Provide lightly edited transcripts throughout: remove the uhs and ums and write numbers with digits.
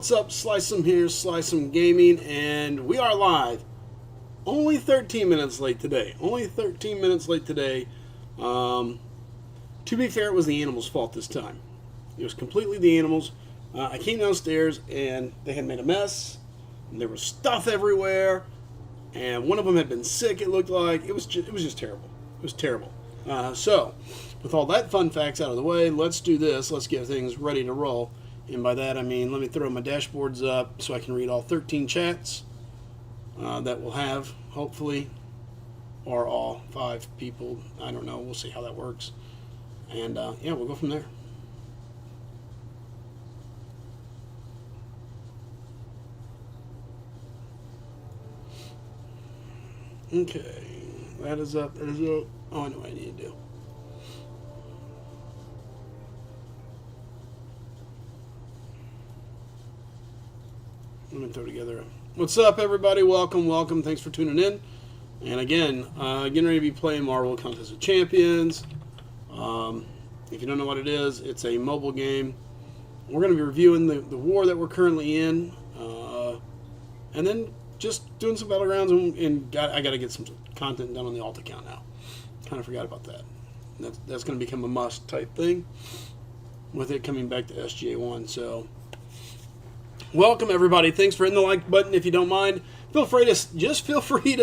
What's up? Slice some here, slice some gaming, and we are live. Only 13 minutes late today. Only 13 minutes late today. To be fair, it was the animals' fault this time. It was completely the animals. I came downstairs and they had made a mess. And there was stuff everywhere, and one of them had been sick. It looked like it was just terrible. It was terrible. So, with all that fun facts out of the way, let's do this. Let's get things ready to roll. And by that I mean, let me throw my dashboards up so I can read all 13 chats that we'll have, hopefully, or all 5 people. I don't know. We'll see how that works. And yeah, we'll go from there. Okay, that is up. That is up. Oh, I know what I need to do. Let me throw together. What's up, everybody? Welcome, welcome. Thanks for tuning in. And again, getting ready to be playing Marvel Contest of Champions. If you don't know what it is, it's a mobile game. We're going to be reviewing the war that we're currently in, and then just doing some battlegrounds. And I got to get some content done on the alt account now. Kind of forgot about that. That's going to become a must type thing with it coming back to SGA1. So. Welcome, everybody. Thanks for hitting the like button. If you don't mind, feel free to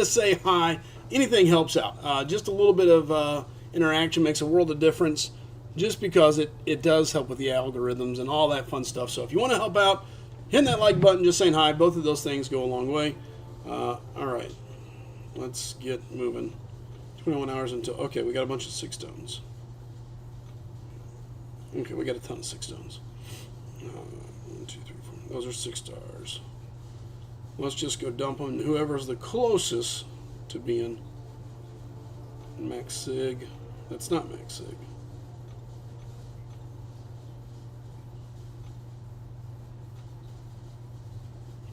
say hi. Anything helps out. Just a little bit of interaction makes a world of difference, just because it does help with the algorithms and all that fun stuff. So if you want to help out, hitting that like button, just saying hi, both of those things go a long way. All right, let's get moving. 21 hours until, okay, we got a bunch of 6 stones. Okay, we got a ton of 6 stones. 1, 2, 3, 4. Those are 6 stars. Let's just go dump them. Whoever's the closest to being max sig. That's not max sig.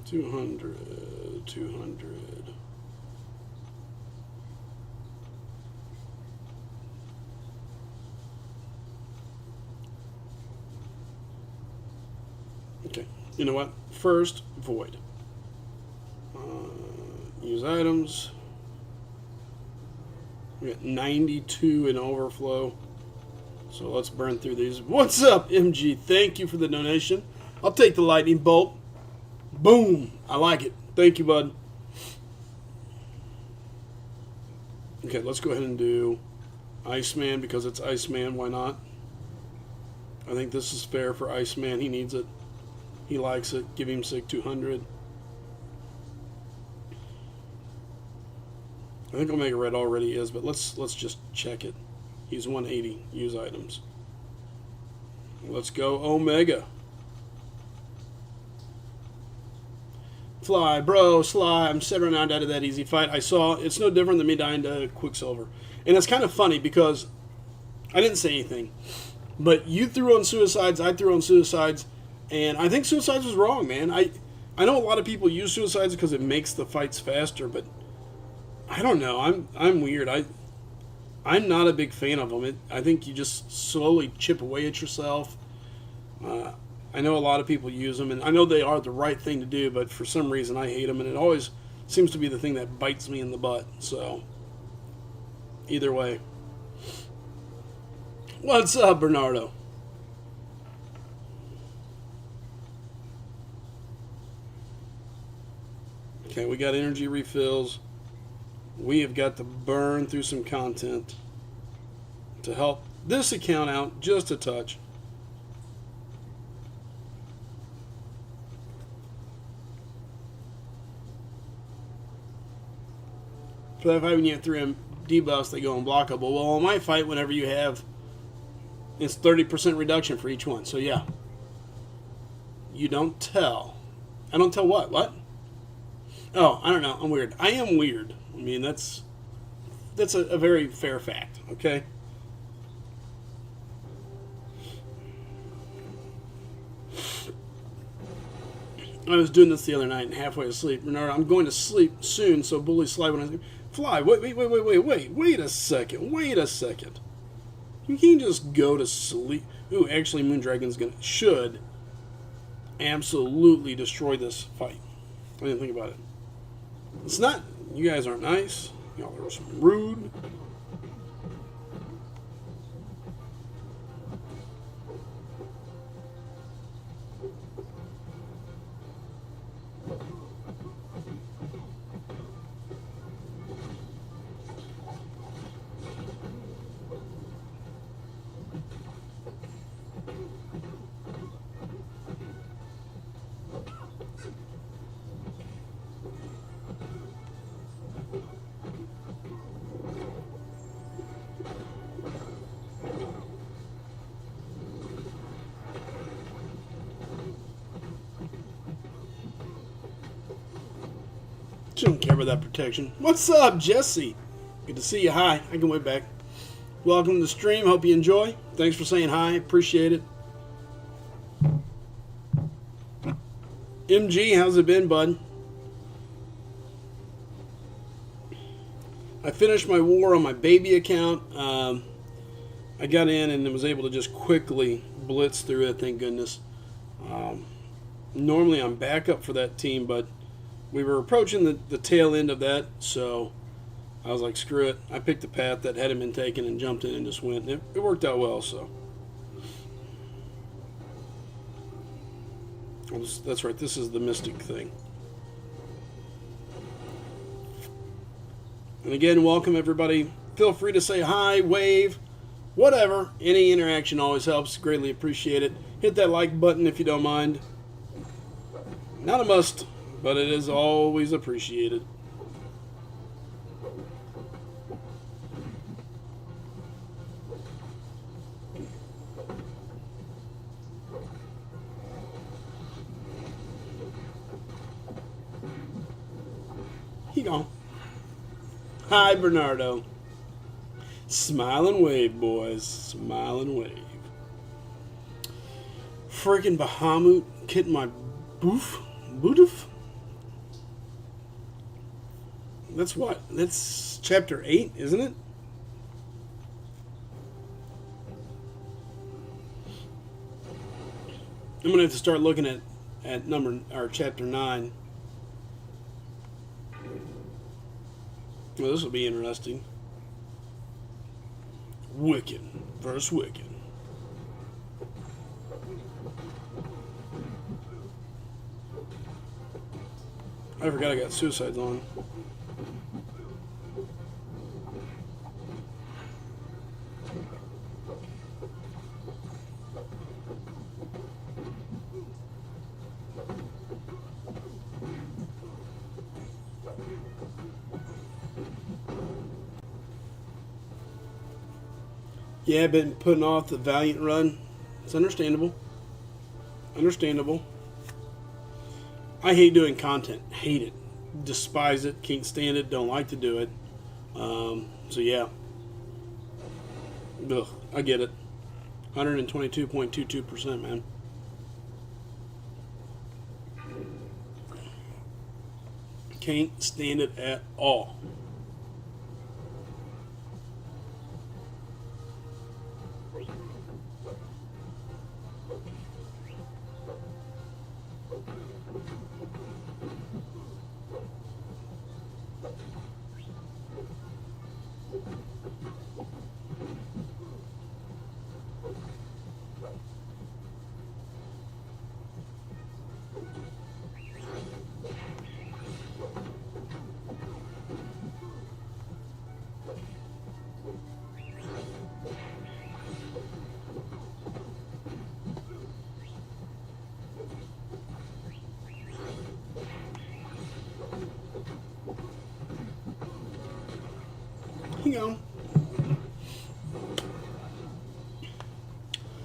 $200. Okay, you know what? First, void. Use items. We got 92 in overflow. So let's burn through these. What's up, MG? Thank you for the donation. I'll take the lightning bolt. Boom. I like it. Thank you, bud. Okay, let's go ahead and do Iceman because it's Iceman. Why not? I think this is fair for Iceman. He needs it. He likes it. Give him sig 200. I think Omega Red already is, but let's just check it. He's 180. Use items. Let's go Omega. Fly, bro, Sly. I'm 7 round out of that easy fight. I saw it's no different than me dying to Quicksilver. And it's kind of funny because I didn't say anything. But you threw on suicides, I threw on suicides. And I think suicides was wrong, man. I know a lot of people use suicides because it makes the fights faster, but I don't know. I'm weird. I'm not a big fan of them. I think you just slowly chip away at yourself. I know a lot of people use them, and I know they are the right thing to do, but for some reason I hate them, and it always seems to be the thing that bites me in the butt. So, either way. What's up, Bernardo? Okay, we got energy refills. We have got to burn through some content to help this account out just a touch. For that fight, when you have 3 debuffs, they go unblockable. Well, in my fight, whenever you have, it's 30% reduction for each one. So, yeah. You don't tell. I don't tell what? What? Oh, I don't know. I'm weird. I am weird. I mean, that's a very fair fact, okay? I was doing this the other night and halfway asleep. Renard, I'm going to sleep soon, so bully slide when I sleep. Fly, wait a second. You can't just go to sleep. Ooh, actually, Moondragon's should absolutely destroy this fight. I didn't think about it. It's not, you guys aren't nice. Y'all are some rude. She don't care about that protection. What's up, Jesse? Good to see you. Hi. I can wait back. Welcome to the stream. Hope you enjoy. Thanks for saying hi. Appreciate it. MG, how's it been, bud? I finished my war on my baby account. I got in and was able to just quickly blitz through it, thank goodness. Normally I'm backup for that team, but we were approaching the tail end of that, so I was like, screw it. I picked the path that hadn't been taken and jumped in and just went. And it worked out well, so. That's right, this is the Mystic thing. And again, welcome everybody. Feel free to say hi, wave, whatever. Any interaction always helps. Greatly appreciate it. Hit that like button if you don't mind. Not a must, but it is always appreciated. He gone. Hi, Bernardo. Smile and wave, boys. Smile and wave. Freaking Bahamut getting my boof. Bootoof? That's what? That's chapter 8, isn't it? I'm gonna have to start looking at chapter 9. Well, this will be interesting. Wiccan versus Wiccan. I forgot I got suicides on. Yeah, I've been putting off the Valiant run. It's understandable. Understandable. I hate doing content. Hate it. Despise it. Can't stand it. Don't like to do it. So yeah. Ugh, I get it. 122.22%, man. Can't stand it at all.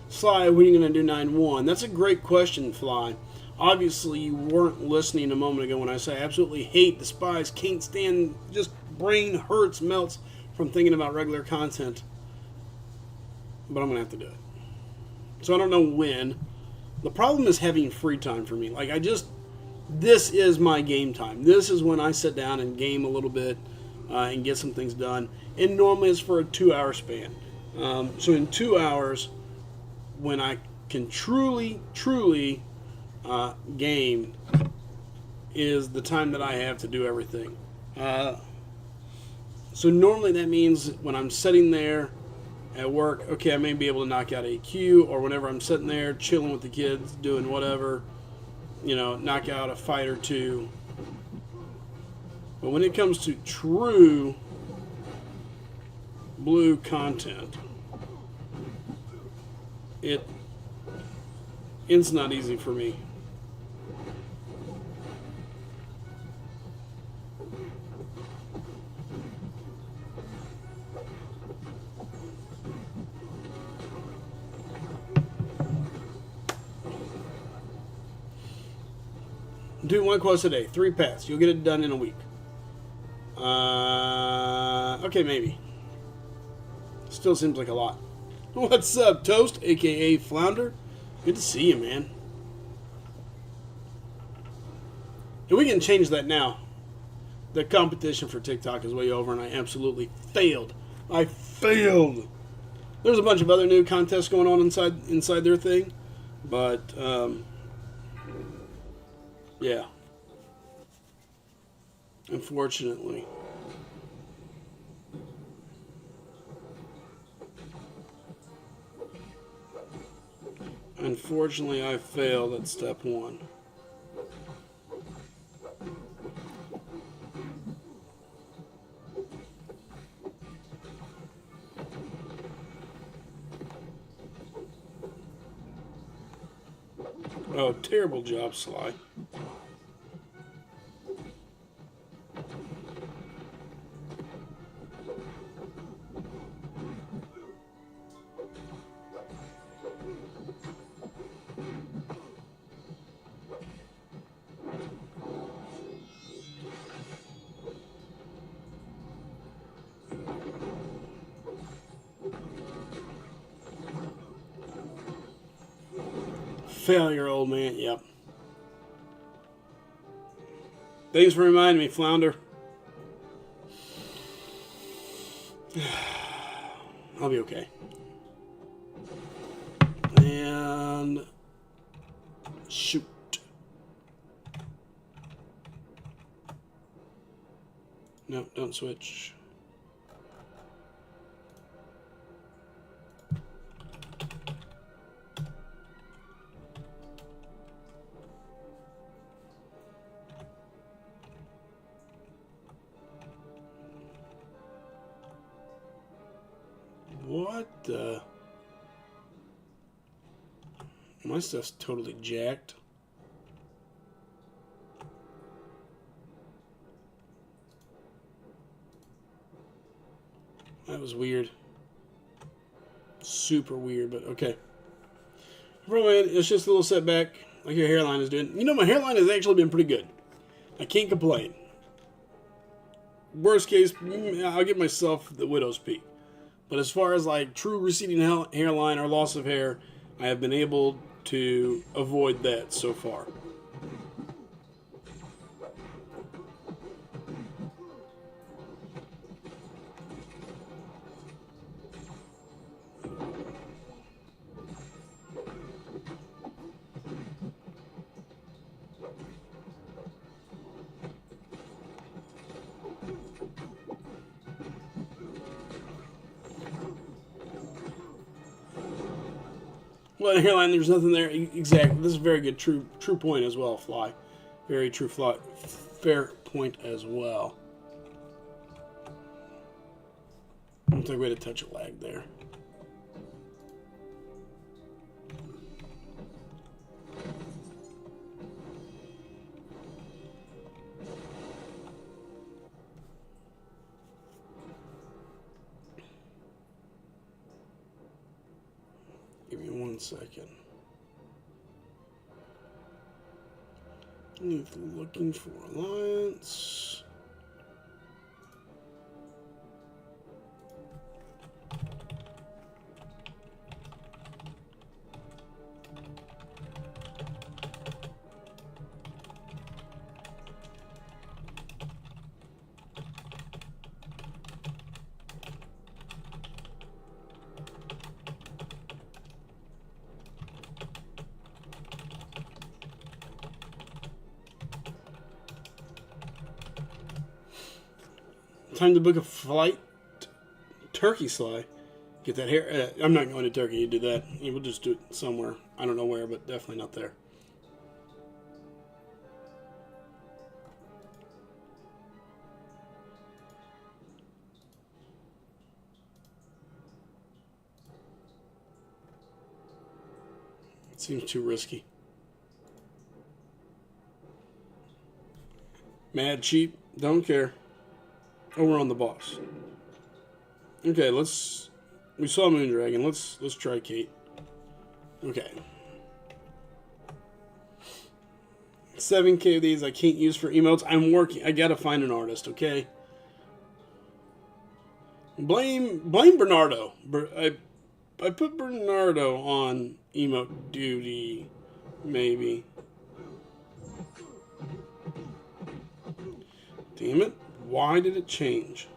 Fly, when are you going to do 9-1? That's a great question, Fly. Obviously, you weren't listening a moment ago when I say I absolutely hate, despise, can't stand, just brain hurts, melts from thinking about regular content. But I'm going to have to do it. So I don't know when. The problem is having free time for me. Like, this is my game time. This is when I sit down and game a little bit and get some things done. And normally it's for a 2-hour span. So in 2 hours, when I can truly game is the time that I have to do everything. So normally that means when I'm sitting there at work, okay, I may be able to knock out AQ, or whenever I'm sitting there chilling with the kids, doing whatever, knock out a fight or two. But when it comes to true blue content, it's not easy for me. Do 1 quest a day, 3 pets. You'll get it done in a week. Okay, maybe. Still seems like a lot. What's up, Toast, aka Flounder? Good to see you, man. And we can change that now. The competition for TikTok is way over, and I absolutely failed. I failed. There's a bunch of other new contests going on inside their thing, but yeah. Unfortunately. Unfortunately, I failed at step 1. Oh, terrible job, Sly. Failure, old man. Yep. Thanks for reminding me, Flounder. I'll be okay. And shoot. No, don't switch. What the? My stuff's totally jacked. That was weird. Super weird, but okay. Bro, man, it's just a little setback like your hairline is doing. My hairline has actually been pretty good. I can't complain. Worst case, I'll give myself the widow's peak. But as far as like true receding hairline or loss of hair, I have been able to avoid that so far. Well, hairline, there's nothing there. Exactly. This is a very good, true point as well, Fly. Very true, Fly. Fair point as well. Looks like we had a touch of lag there. Give me 1 second. Looking for alliance. Time to book a flight. Turkey Sly. Get that hair. I'm not going to Turkey. You do that. We'll just do it somewhere. I don't know where, but definitely not there. It seems too risky. Mad cheap. Don't care. Oh, we're on the boss. Okay, let's... We saw Moondragon. Let's try Kate. Okay. 7K of these I can't use for emotes. I'm working. I gotta find an artist, okay? Blame Bernardo. I put Bernardo on emote duty, maybe. Damn it. Why did it change?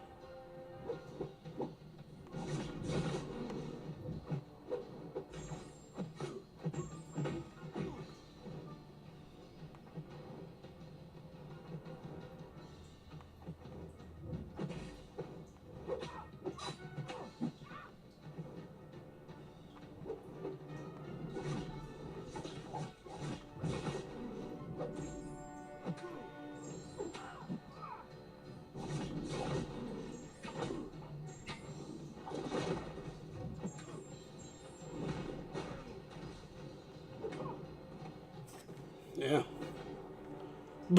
Yeah.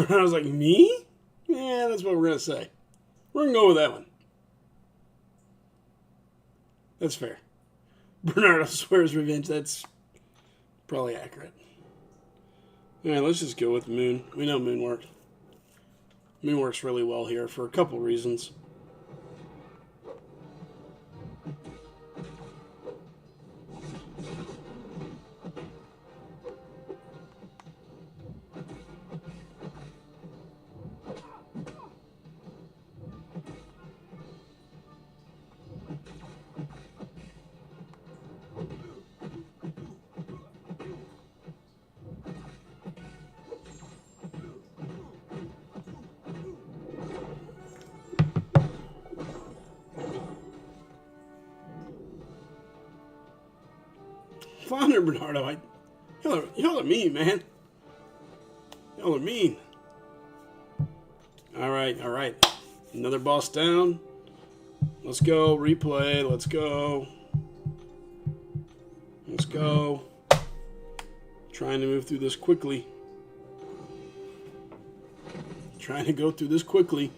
I was like, me? Yeah, that's what we're going to say. We're going to go with that one. That's fair. Bernardo swears revenge. That's probably accurate. Alright, let's just go with Moon. We know Moon works. Moon works really well here for a couple reasons. Founder Bernardo, y'all are mean, man. Y'all are mean. Alright. Another boss down. Let's go. Replay. Let's go. Trying to move through this quickly. Trying to go through this quickly.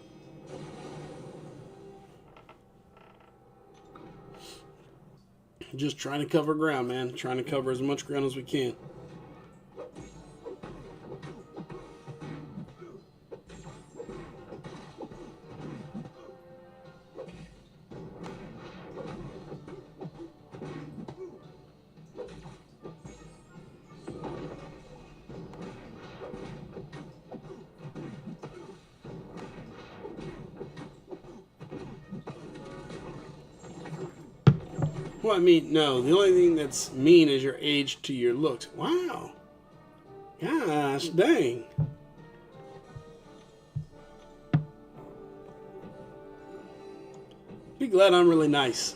Just trying to cover ground, man. Trying to cover as much ground as we can. Well, I mean, no. The only thing that's mean is your age to your looks. Wow. Gosh, dang. Be glad I'm really nice.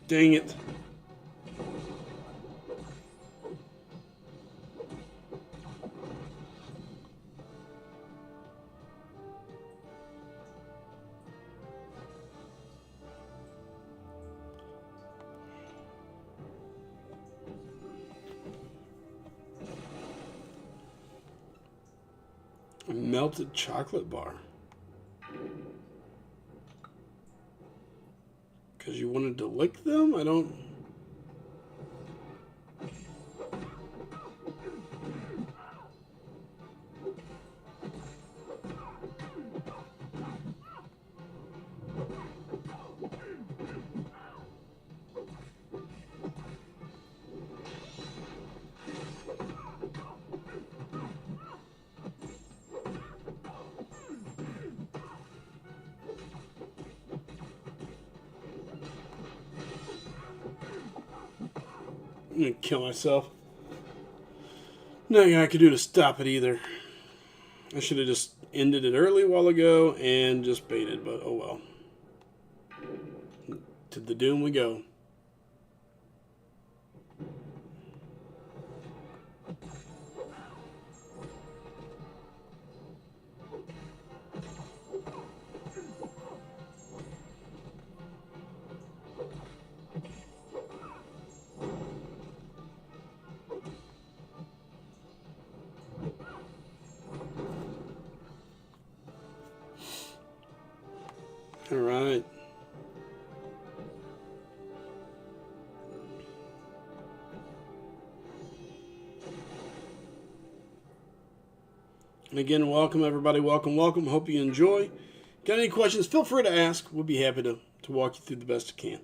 Dang it. A melted chocolate bar. Because you wanted to lick them? I don't... I'm gonna kill myself. Nothing I could do to stop it either. I should have just ended it early a while ago and just baited, but oh well. To the doom we go. All right. And again, welcome everybody. Welcome, welcome. Hope you enjoy. Got any questions? Feel free to ask. We'll be happy to walk you through the best we can.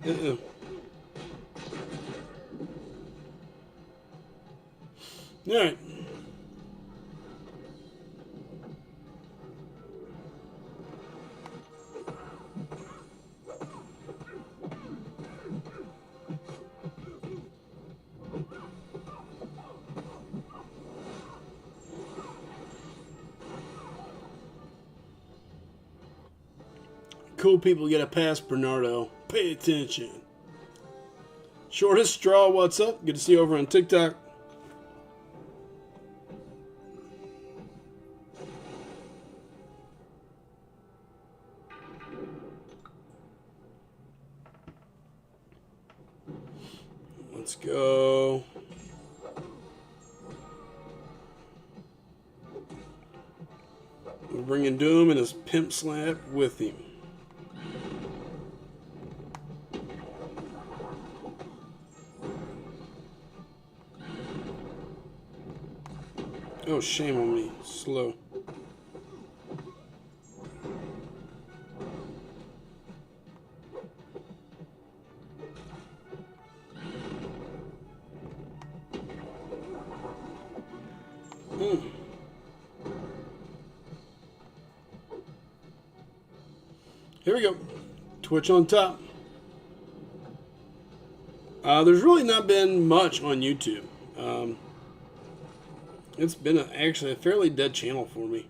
Uh-oh. All right. Cool people get a pass, Bernardo. Pay attention. Shortest straw, what's up? Good to see you over on TikTok. Let's go. We're bringing Doom and his pimp slap with him. Oh, shame on me. Slow. Here we go. Twitch on top. There's really not been much on YouTube. It's been actually a fairly dead channel for me.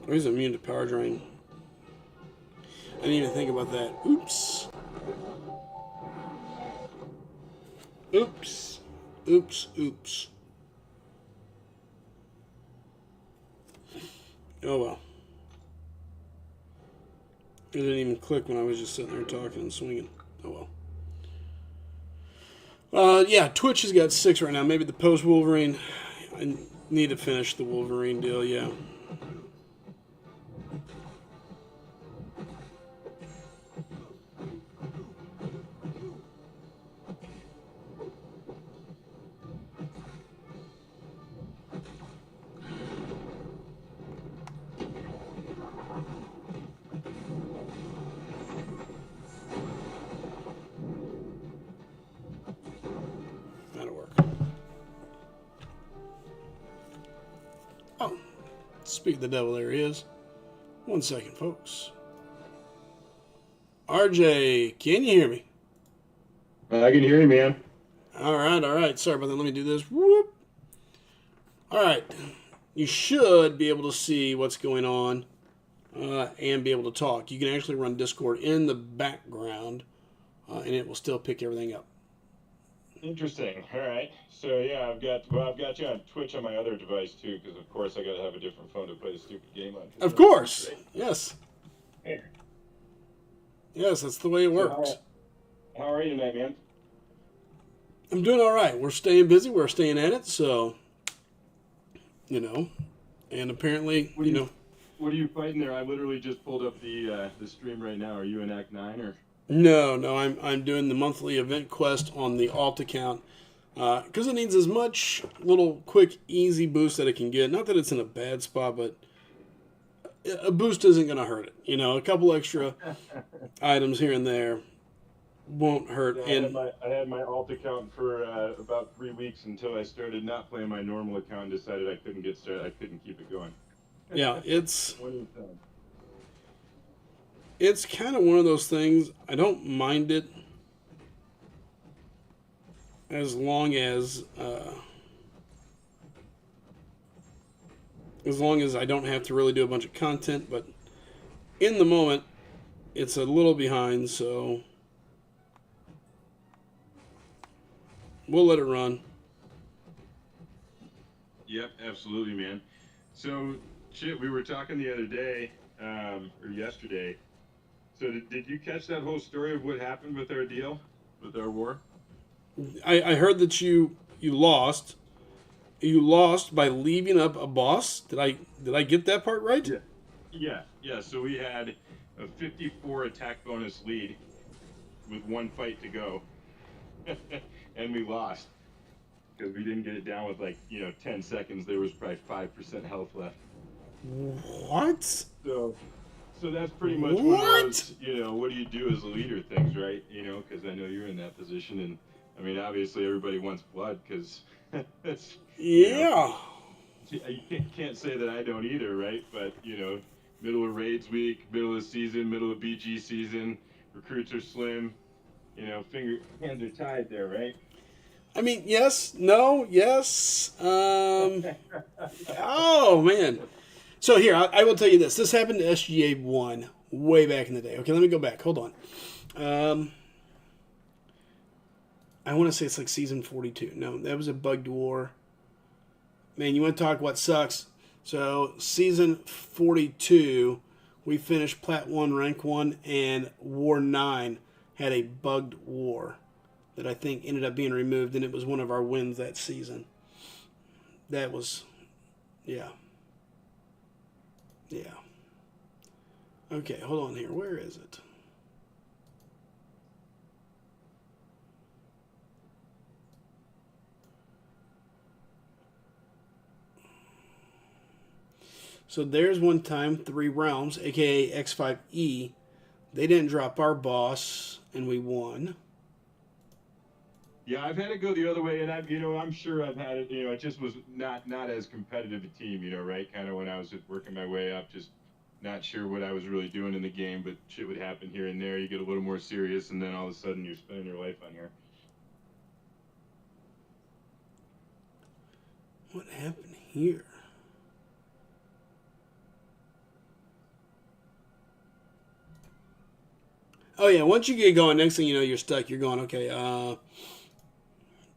He's immune to power drain. I didn't even think about that. Oops. Oops. Oops. Oops. Oh well. It didn't even click when I was just sitting there talking and swinging. Oh well. Yeah, Twitch has got 6 right now. Maybe the post-Wolverine. I need to finish the Wolverine deal, yeah. Speak the devil, there he is. 1 second, folks. RJ, can you hear me? I can hear you, man. All right. Sorry about that. Let me do this. Whoop. All right. You should be able to see what's going on and be able to talk. You can actually run Discord in the background, and it will still pick everything up. Interesting. All right. So yeah, I've got you on Twitch on my other device too, because of course I got to have a different phone to play the stupid game on. Of course. Yes. Hey. Yes, that's the way it works. How are you tonight, man? I'm doing all right. We're staying busy. We're staying at it. So, and apparently, What are you fighting there? I literally just pulled up the stream right now. Are you in Act 9 or? No. I'm doing the monthly event quest on the alt account because it needs as much little quick, easy boost that it can get. Not that it's in a bad spot, but a boost isn't going to hurt it. A couple extra items here and there won't hurt. Yeah, I had my alt account for about 3 weeks until I started not playing my normal account and decided I couldn't get started. I couldn't keep it going. Yeah, it's kind of one of those things. I don't mind it as long as I don't have to really do a bunch of content. But in the moment, it's a little behind, so we'll let it run. Yep, absolutely, man. So, we were talking the other day, or yesterday. So did you catch that whole story of what happened with our deal, with our war? I heard that you lost. You lost by leaving up a boss. Did I get that part right? Yeah. So we had a 54 attack bonus lead with 1 fight to go, and we lost because we didn't get it down with 10 seconds. There was probably 5% health left. What? So that's pretty much one of those, what do you do as a leader things, right? Because I know you're in that position, and I mean, obviously everybody wants blood because that's yeah. You can't say that I don't either, right? But middle of raids week, middle of season, middle of BG season, recruits are slim, hands are tied there, right? I mean, yes, no, yes. Oh man. So here, I will tell you this. This happened to SGA 1 way back in the day. Okay, let me go back. Hold on. I want to say it's like season 42. No, that was a bugged war. Man, you want to talk what sucks. So season 42, we finished Plat 1, Rank 1, and War 9 had a bugged war that I think ended up being removed, and it was one of our wins that season. That was, yeah. Yeah. Okay, hold on here. Where is it? So there's one time 3 Realms, aka X5E. They didn't drop our boss, and we won. Yeah, I've had it go the other way, and I'm sure I've had it. It just was not as competitive a team, right? Kind of when I was just working my way up, just not sure what I was really doing in the game, but shit would happen here and there. You get a little more serious, and then all of a sudden you're spending your life on here. What happened here? Oh yeah, once you get going, next thing you know, you're stuck. You're going, okay,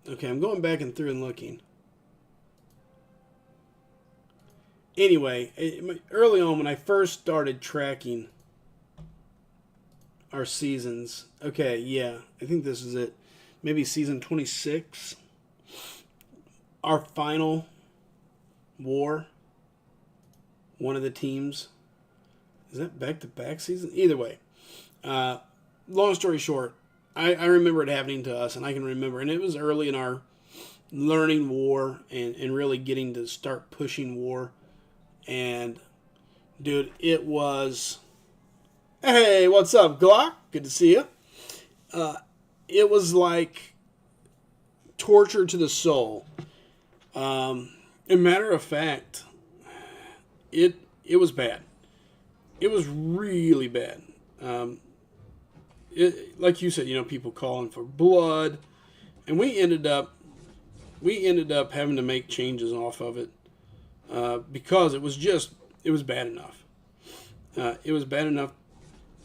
okay, I'm going back and through and looking. Anyway, early on when I first started tracking our seasons, okay, yeah, I think this is it. Maybe season 26. Our final war, one of the teams, is that back-to-back season? Either way, long story short, I remember it happening to us, and I can remember, and it was early in our learning war and really getting to start pushing war. And, dude, it was, hey, what's up, Glock? Good to see you. It was like torture to the soul. A matter of fact, it was bad. It was really bad. Like you said, people calling for blood, and we ended up having to make changes off of it because it was bad enough. It was bad enough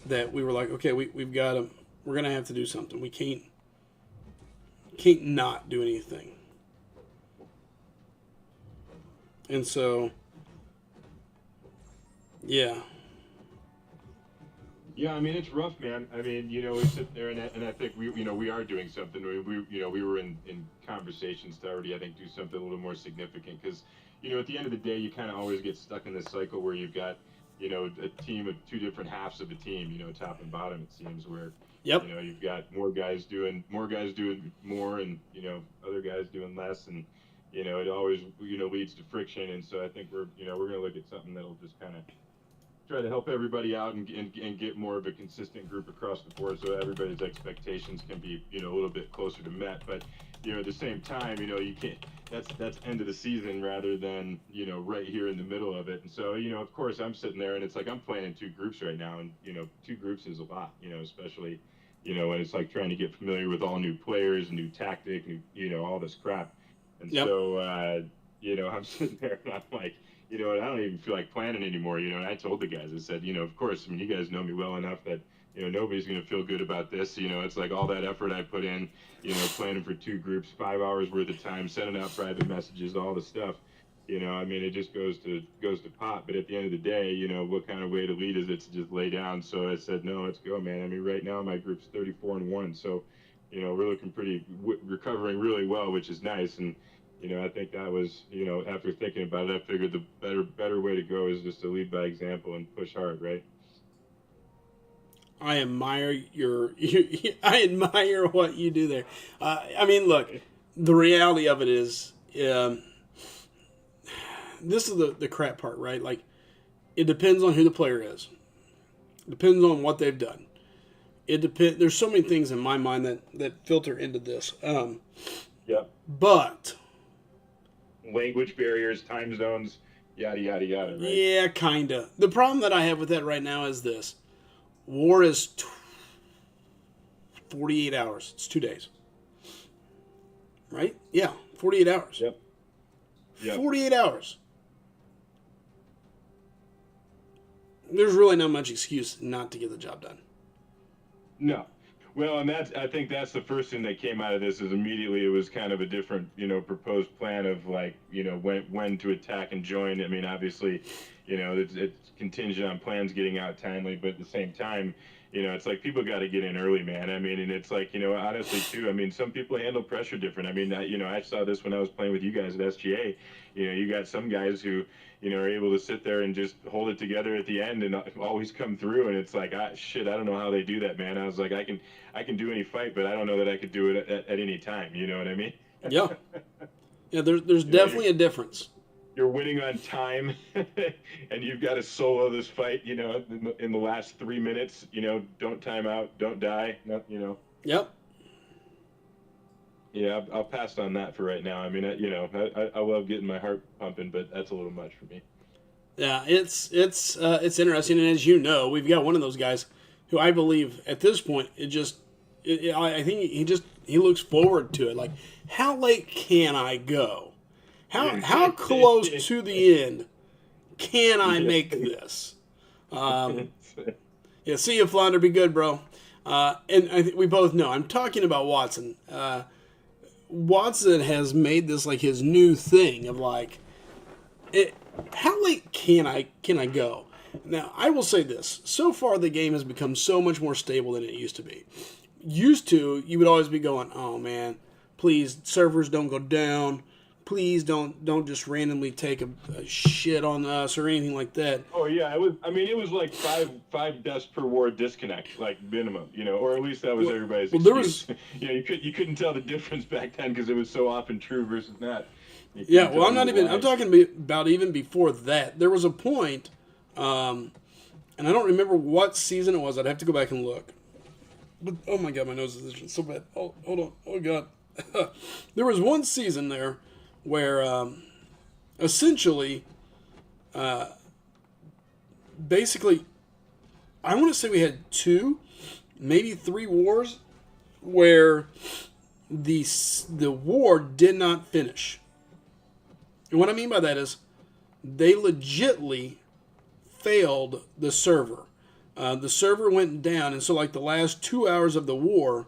that we were like, okay, we've got to, we're gonna have to do something. We can't not do anything. And so, yeah. Yeah, I mean it's rough, man. I mean, we sit there and I think we are doing something. We were in conversations to already, I think, do something a little more significant because, at the end of the day, you kind of always get stuck in this cycle where you've got, a team of two different halves of a team, top and bottom. It seems where, Yep. You've got more guys doing more, and other guys doing less, and it always leads to friction. And so I think we're going to look at something that'll just kind of try to help everybody out and get more of a consistent group across the board so everybody's expectations can be a little bit closer to met. But at the same time, you can't, that's end of the season rather than right here in the middle of it. And so of course I'm sitting there and it's like I'm playing in two groups right now, and two groups is a lot, especially when it's like trying to get familiar with all new players, new tactic, all this crap. And Yep. so I'm sitting there and I'm like, I don't even feel like planning anymore, and I told the guys, I said, of course, I mean, you guys know me well enough that, nobody's going to feel good about this. It's like all that effort I put in, planning for two groups, 5 hours worth of time, sending out private messages, all the stuff, I mean, it just goes to pot. But at the end of the day, what kind of way to lead is it to just lay down? So I said, no, let's go, man. I mean, right now my group's 34-1. So, we're looking recovering really well, which is nice. And, I think that was, after thinking about it, I figured the better way to go is just to lead by example and push hard, right? I admire I admire what you do there. I mean, look, the reality of it is, this is the crap part, right? Like, it depends on who the player is. It depends on what they've done. There's so many things in my mind that filter into this. Yep. But language barriers, time zones, yada yada yada. Right? Yeah, kinda. The problem that I have with that right now is this: war is 48 hours. It's 2 days, right? Yeah, 48 hours. Yep. 48 hours. There's really not much excuse not to get the job done. No. Well, and I think that's the first thing that came out of this is immediately it was kind of a different, proposed plan of like, when to attack and join. I mean, obviously, it's contingent on plans getting out timely, but at the same time, it's like people got to get in early, man. I mean, and it's like, honestly too, I mean, some people handle pressure different. I mean, I saw this when I was playing with you guys at SGA. You got some guys who, are able to sit there and just hold it together at the end and always come through. And it's like, shit, I don't know how they do that, man. I was like, I can do any fight, but I don't know that I could do it at any time. You know what I mean? Yeah. Yeah, there's definitely a difference. You're winning on time, and you've got to solo this fight, in the last 3 minutes, don't time out, don't die, Yep. Yeah, I'll pass on that for right now. I mean, I love getting my heart pumping, but that's a little much for me. Yeah, it's interesting, and as you know, we've got one of those guys who I believe at this point I think he looks forward to it. Like, how late can I go? How close to the end can I make this? Yeah, see you, Flounder. Be good, bro. And I think we both know. I'm talking about Watson. Watson has made this like his new thing of like, how late can I go? Now, I will say this. So far, the game has become so much more stable than it used to be. Used to, you would always be going, oh, man, please, servers don't go down. Please don't just randomly take a shit on us or anything like that. Oh yeah, it was like five deaths per war disconnect, like minimum, or at least that was everybody's excuse. You couldn't tell the difference back then because it was so often true versus not. Yeah, well, I'm talking about even before that. There was a point, and I don't remember what season it was. I'd have to go back and look. But oh my god, my nose is itching so bad. Oh, hold on. Oh god. There was one season there where essentially basically, I want to say we had 2, maybe 3 wars where the war did not finish. And what I mean by that is they legitly failed the server. The server went down, and so like the last 2 hours of the war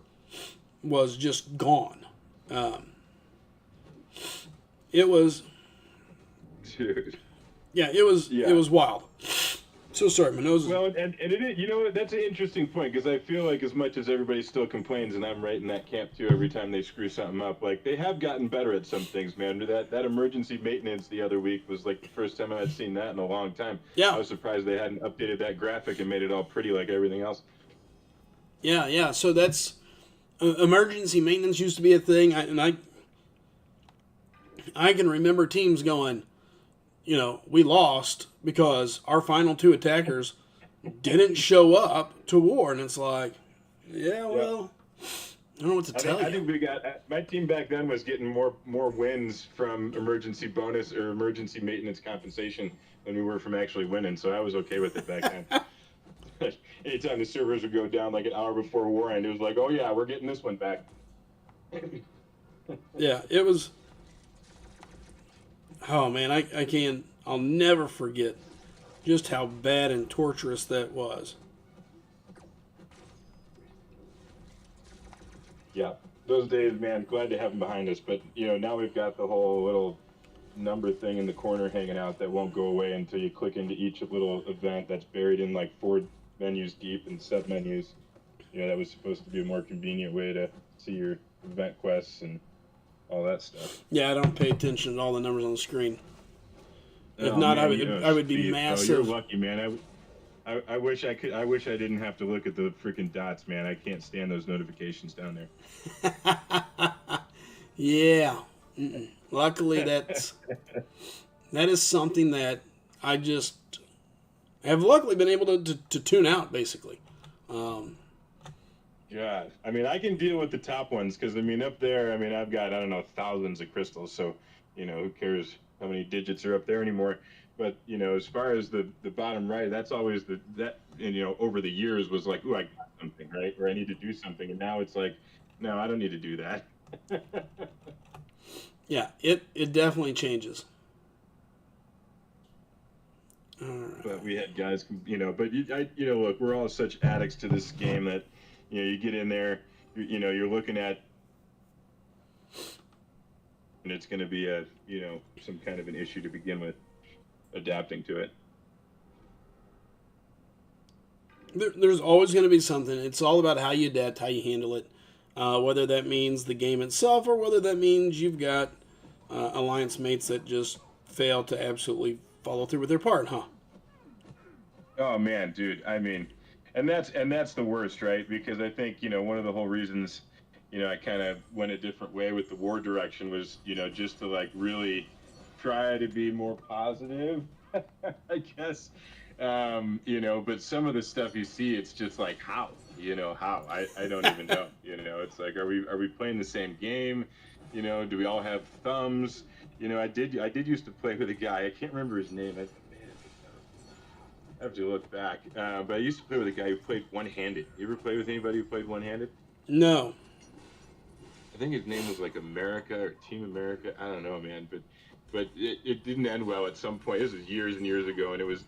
was just gone. It was, Dude. yeah, it was wild. So sorry, my nose is... Well, and it is, you know what, that's an interesting point, because I feel like as much as everybody still complains, and I'm right in that camp too every time they screw something up, like they have gotten better at some things, man. That emergency maintenance the other week was like the first time I'd seen that in a long time. Yeah. I was surprised they hadn't updated that graphic and made it all pretty like everything else. Yeah. So that's emergency maintenance used to be a thing, I can remember teams going, we lost because our final 2 attackers didn't show up to war, and it's like, yeah, well, I don't know what to tell you. I think we got my team back then was getting more wins from emergency bonus or emergency maintenance compensation than we were from actually winning, so I was okay with it back then. Anytime the servers would go down like an hour before war, and it was like, oh yeah, we're getting this one back. Yeah, it was. Oh man, I'll never forget just how bad and torturous that was. Yeah, those days, man, glad to have them behind us. But, now we've got the whole little number thing in the corner hanging out that won't go away until you click into each little event that's buried in like 4 menus deep and sub-menus. That was supposed to be a more convenient way to see your event quests and all that stuff. Yeah, I don't pay attention to all the numbers on the screen. If Oh, not, man, I would be Steve, massive. Oh, you're lucky, man. I wish I could. I wish I didn't have to look at the freaking dots, man. I can't stand those notifications down there. Yeah. Luckily, that is something that I just have luckily been able to tune out, basically. Yeah, I mean, I can deal with the top ones because, up there, I've got, I don't know, thousands of crystals, so, who cares how many digits are up there anymore. But, as far as the bottom right, that's always over the years was like, ooh, I got something, right? Or I need to do something. And now it's like, no, I don't need to do that. Yeah, it definitely changes. All right. But we had guys, look, we're all such addicts to this game that, you get in there, you're looking at, and it's going to be some kind of an issue to begin with, adapting to it. There's always going to be something. It's all about how you adapt, how you handle it, whether that means the game itself or whether that means you've got alliance mates that just fail to absolutely follow through with their part, huh? Oh man, dude. And that's the worst, right? Because I think, one of the whole reasons, I kind of went a different way with the war direction was, just to like really try to be more positive, I guess. But some of the stuff you see, it's just like, how? How? I don't even know. It's like, are we playing the same game? Do we all have thumbs? I did used to play with a guy, I can't remember his name. I have to look back. But I used to play with a guy who played one-handed. You ever play with anybody who played one-handed? No. I think his name was like America or Team America. I don't know, man. But it didn't end well at some point. This was years and years ago, and it was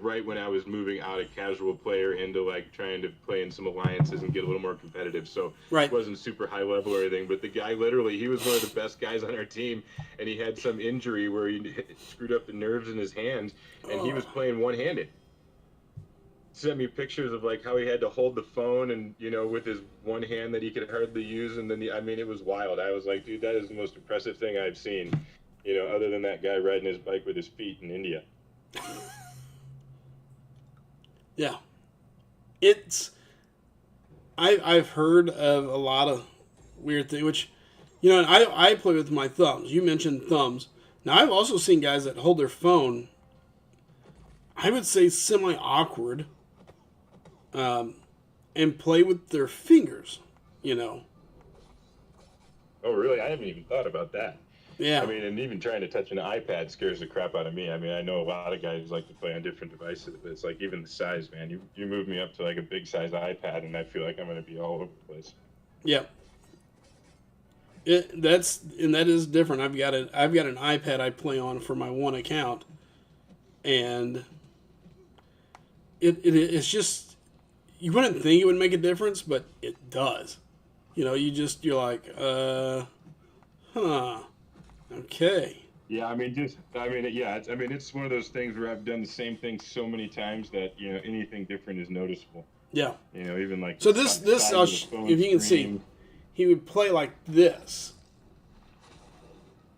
right when I was moving out of casual player into like trying to play in some alliances and get a little more competitive. So right. It wasn't super high level or anything. But the guy literally, he was one of the best guys on our team, and he had some injury where he screwed up the nerves in his hands, and he was playing one-handed. Sent me pictures of like how he had to hold the phone and with his one hand that he could hardly use, and then it was wild. I was like, dude, that is the most impressive thing I've seen. Other than that guy riding his bike with his feet in India. Yeah. I've heard of a lot of weird things, which, I play with my thumbs. You mentioned thumbs. Now, I've also seen guys that hold their phone, I would say semi-awkward, and play with their fingers, Oh, really? I haven't even thought about that. Yeah. I mean, and even trying to touch an iPad scares the crap out of me. I mean, I know a lot of guys like to play on different devices, but it's like even the size, man. You move me up to like a big size iPad, and I feel like I'm going to be all over the place. Yeah. That is different. I've got an iPad I play on for my one account, and it's just, you wouldn't think it would make a difference, but it does. You're like, huh, okay. Yeah, I mean, it's one of those things where I've done the same thing so many times that anything different is noticeable. Yeah. Even like So the this size I'll of the phone if you can see, screen. he would play like this,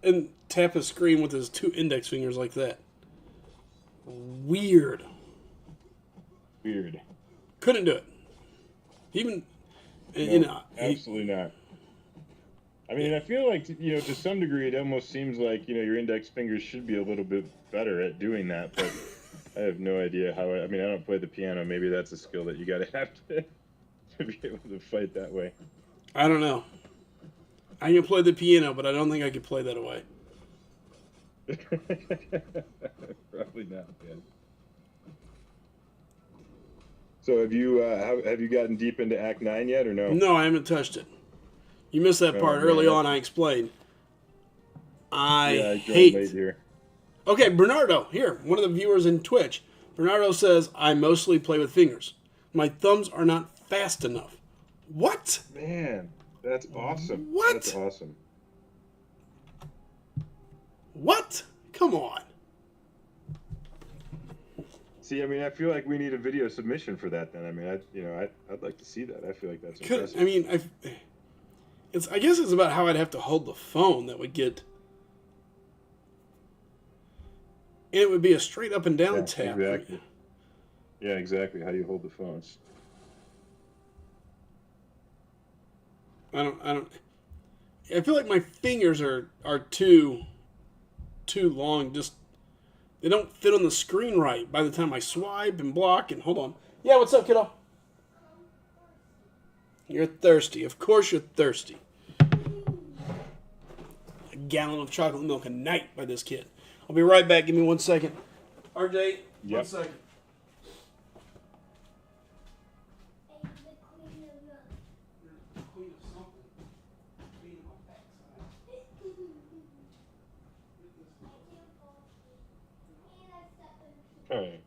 and tap his screen with his two index fingers like that. Weird. Couldn't do it. Even, Absolutely not. I mean, I feel like to some degree, it almost seems like your index fingers should be a little bit better at doing that, but I have no idea how. I don't play the piano. Maybe that's a skill that you got to have to be able to fight that way. I don't know. I can play the piano, but I don't think I could play that away. Probably not, man. So have you gotten deep into Act 9 yet, or no? No, I haven't touched it. You missed that part early on. I explained. I hate. Late here. Okay, Bernardo, here, one of the viewers in Twitch. Bernardo says, I mostly play with fingers. My thumbs are not fast enough. What? Man, that's awesome. What? That's awesome. What? Come on. See, I feel like we need a video submission for that. Then, I'd like to see that. I feel like that's impressive. I guess it's about how I'd have to hold the phone that would get, and it would be a straight up and down tap. Exactly. Yeah, exactly. How do you hold the phones? I feel like my fingers are too long. Just, they don't fit on the screen right by the time I swipe and block and hold on. Yeah, what's up, kiddo? You're thirsty. Of course you're thirsty. A gallon of chocolate milk a night by this kid. I'll be right back. Give me 1 second. RJ, 1 second. All right.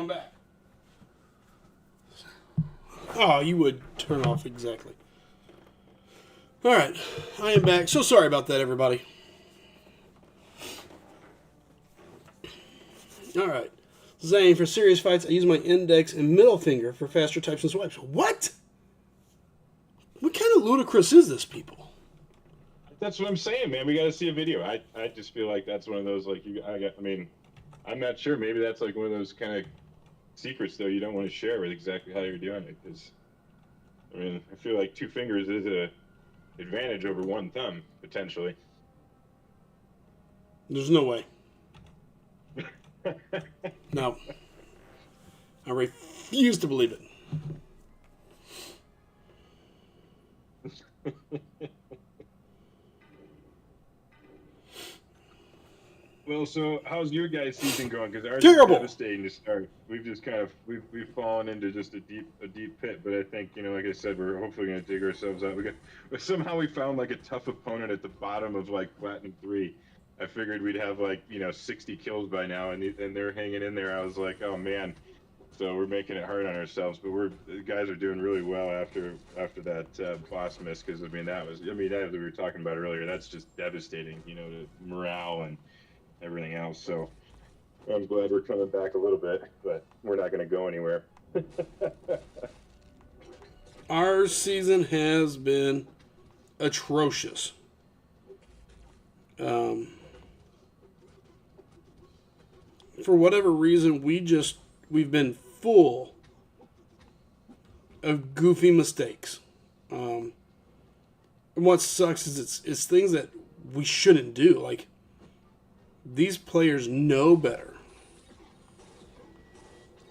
I'm back. Oh, you would turn off exactly. All right, I am back. So sorry about that, everybody. All right. Zane, for serious fights, I use my index and middle finger for faster types and swipes. What? What kind of ludicrous is this, people? That's what I'm saying, man. We got to see a video. I just feel like that's one of those, like, I'm not sure. Maybe that's like one of those kind of secrets, though, you don't want to share with exactly how you're doing it. Because, I feel like 2 fingers is a advantage over 1 thumb, potentially. There's no way. No. I refuse to believe it. Well, so how's your guys' season going? Because ours Terrible. is devastating to start. We've just kind of we've fallen into just a deep pit. But I think, like I said, we're hopefully going to dig ourselves out. Somehow we found like a tough opponent at the bottom of like Platinum 3. I figured we'd have like 60 kills by now, and they're hanging in there. I was like, oh man. So we're making it hard on ourselves, but the guys are doing really well after that boss miss, because as we were talking about earlier, that's just devastating, to morale and everything else. So I'm glad we're coming back a little bit, but we're not going to go anywhere. Our season has been atrocious. For whatever reason, we've been full of goofy mistakes. And what sucks is it's things that we shouldn't do. Like, these players know better.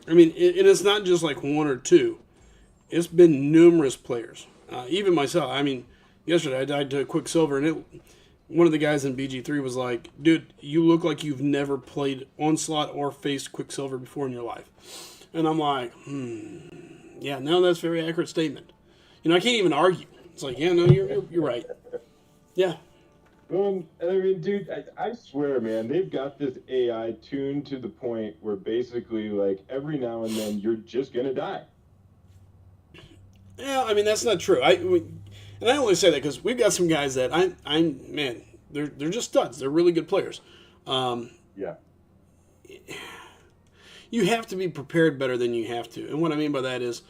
And it's not just like 1 or 2. It's been numerous players. Even myself. Yesterday I died to a Quicksilver, and one of the guys in BG3 was like, dude, you look like you've never played Onslaught or faced Quicksilver before in your life. And I'm like, yeah, no, that's a very accurate statement. I can't even argue. It's like, yeah, no, you're right. Yeah. Dude, I swear, man, they've got this AI tuned to the point where basically, like, every now and then you're just going to die. Yeah, that's not true. And I only say that because we've got some guys that man, they're just studs. They're really good players. Yeah. You have to be prepared better than you have to. And what I mean by that is,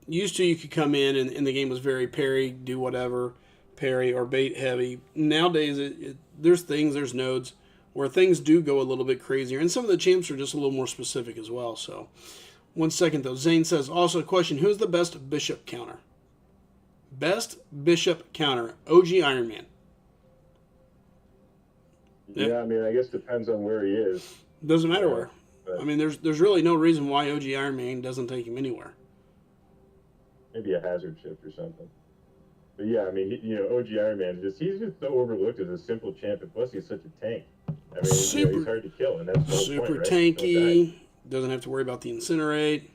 used to you could come in and the game was very parry, do whatever, parry or bait heavy. Nowadays, there's nodes where things do go a little bit crazier. And some of the champs are just a little more specific as well. So, 1 second though. Zane says, also a question, who's the best bishop counter? Best bishop counter, OG Iron Man. Yeah, I guess it depends on where he is. Doesn't matter where. But, there's really no reason why OG Iron Man doesn't take him anywhere. Maybe a hazard shift or something. But yeah, OG Iron Man, he's just so overlooked as a simple champ, and plus he's such a tank. He's hard to kill, and that's the whole super point, right? tanky. Doesn't have to worry about the incinerate.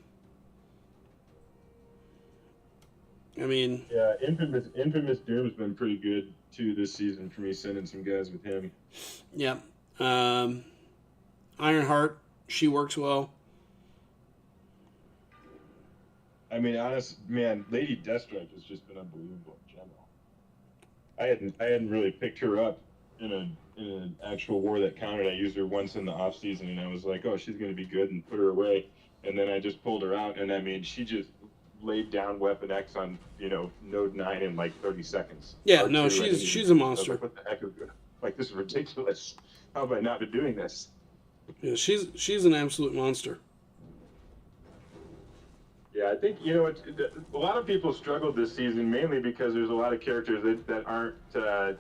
Yeah, Infamous Doom's been pretty good too this season for me, sending some guys with him. Yeah. Ironheart, she works well. Honest, man, Lady Deathstrike has just been unbelievable in general. I hadn't really picked her up in an actual war that counted. I used her once in the off season, and I was like, oh, she's going to be good, and put her away. And then I just pulled her out, and she just laid down Weapon X on node 9 in like 30 seconds. Yeah, no, she's a monster. Like, what the heck is like, this is ridiculous. How have I not been doing this? Yeah, she's an absolute monster. Yeah, I think, a lot of people struggled this season mainly because there's a lot of characters that aren't,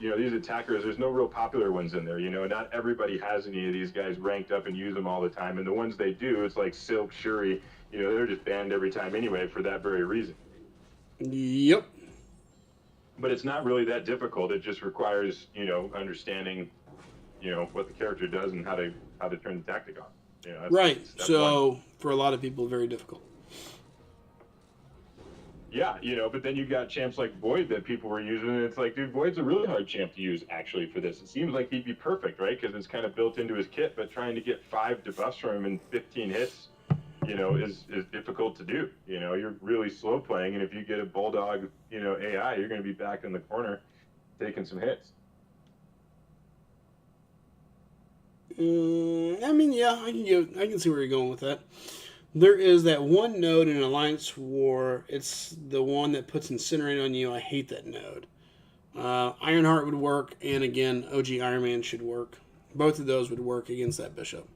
these attackers, there's no real popular ones in there, not everybody has any of these guys ranked up and use them all the time, and the ones they do, it's like Silk, Shuri, they're just banned every time anyway for that very reason. Yep. But it's not really that difficult, it just requires, understanding, what the character does and how to turn the tactic on. Right, so, for a lot of people, very difficult. Yeah, but then you got champs like Void that people were using, and it's like, dude, Void's a really hard champ to use actually for this. It seems like he'd be perfect, right? Because it's kind of built into his kit, but trying to get 5 debuffs from him in 15 hits, is difficult to do. You're really slow playing, and if you get a Bulldog, AI, you're going to be back in the corner taking some hits. I mean, yeah, I can see where you're going with that. There is that one node in Alliance War. It's the one that puts Incinerate on you. I hate that node. Ironheart would work, and again, OG Iron Man should work. Both of those would work against that Bishop.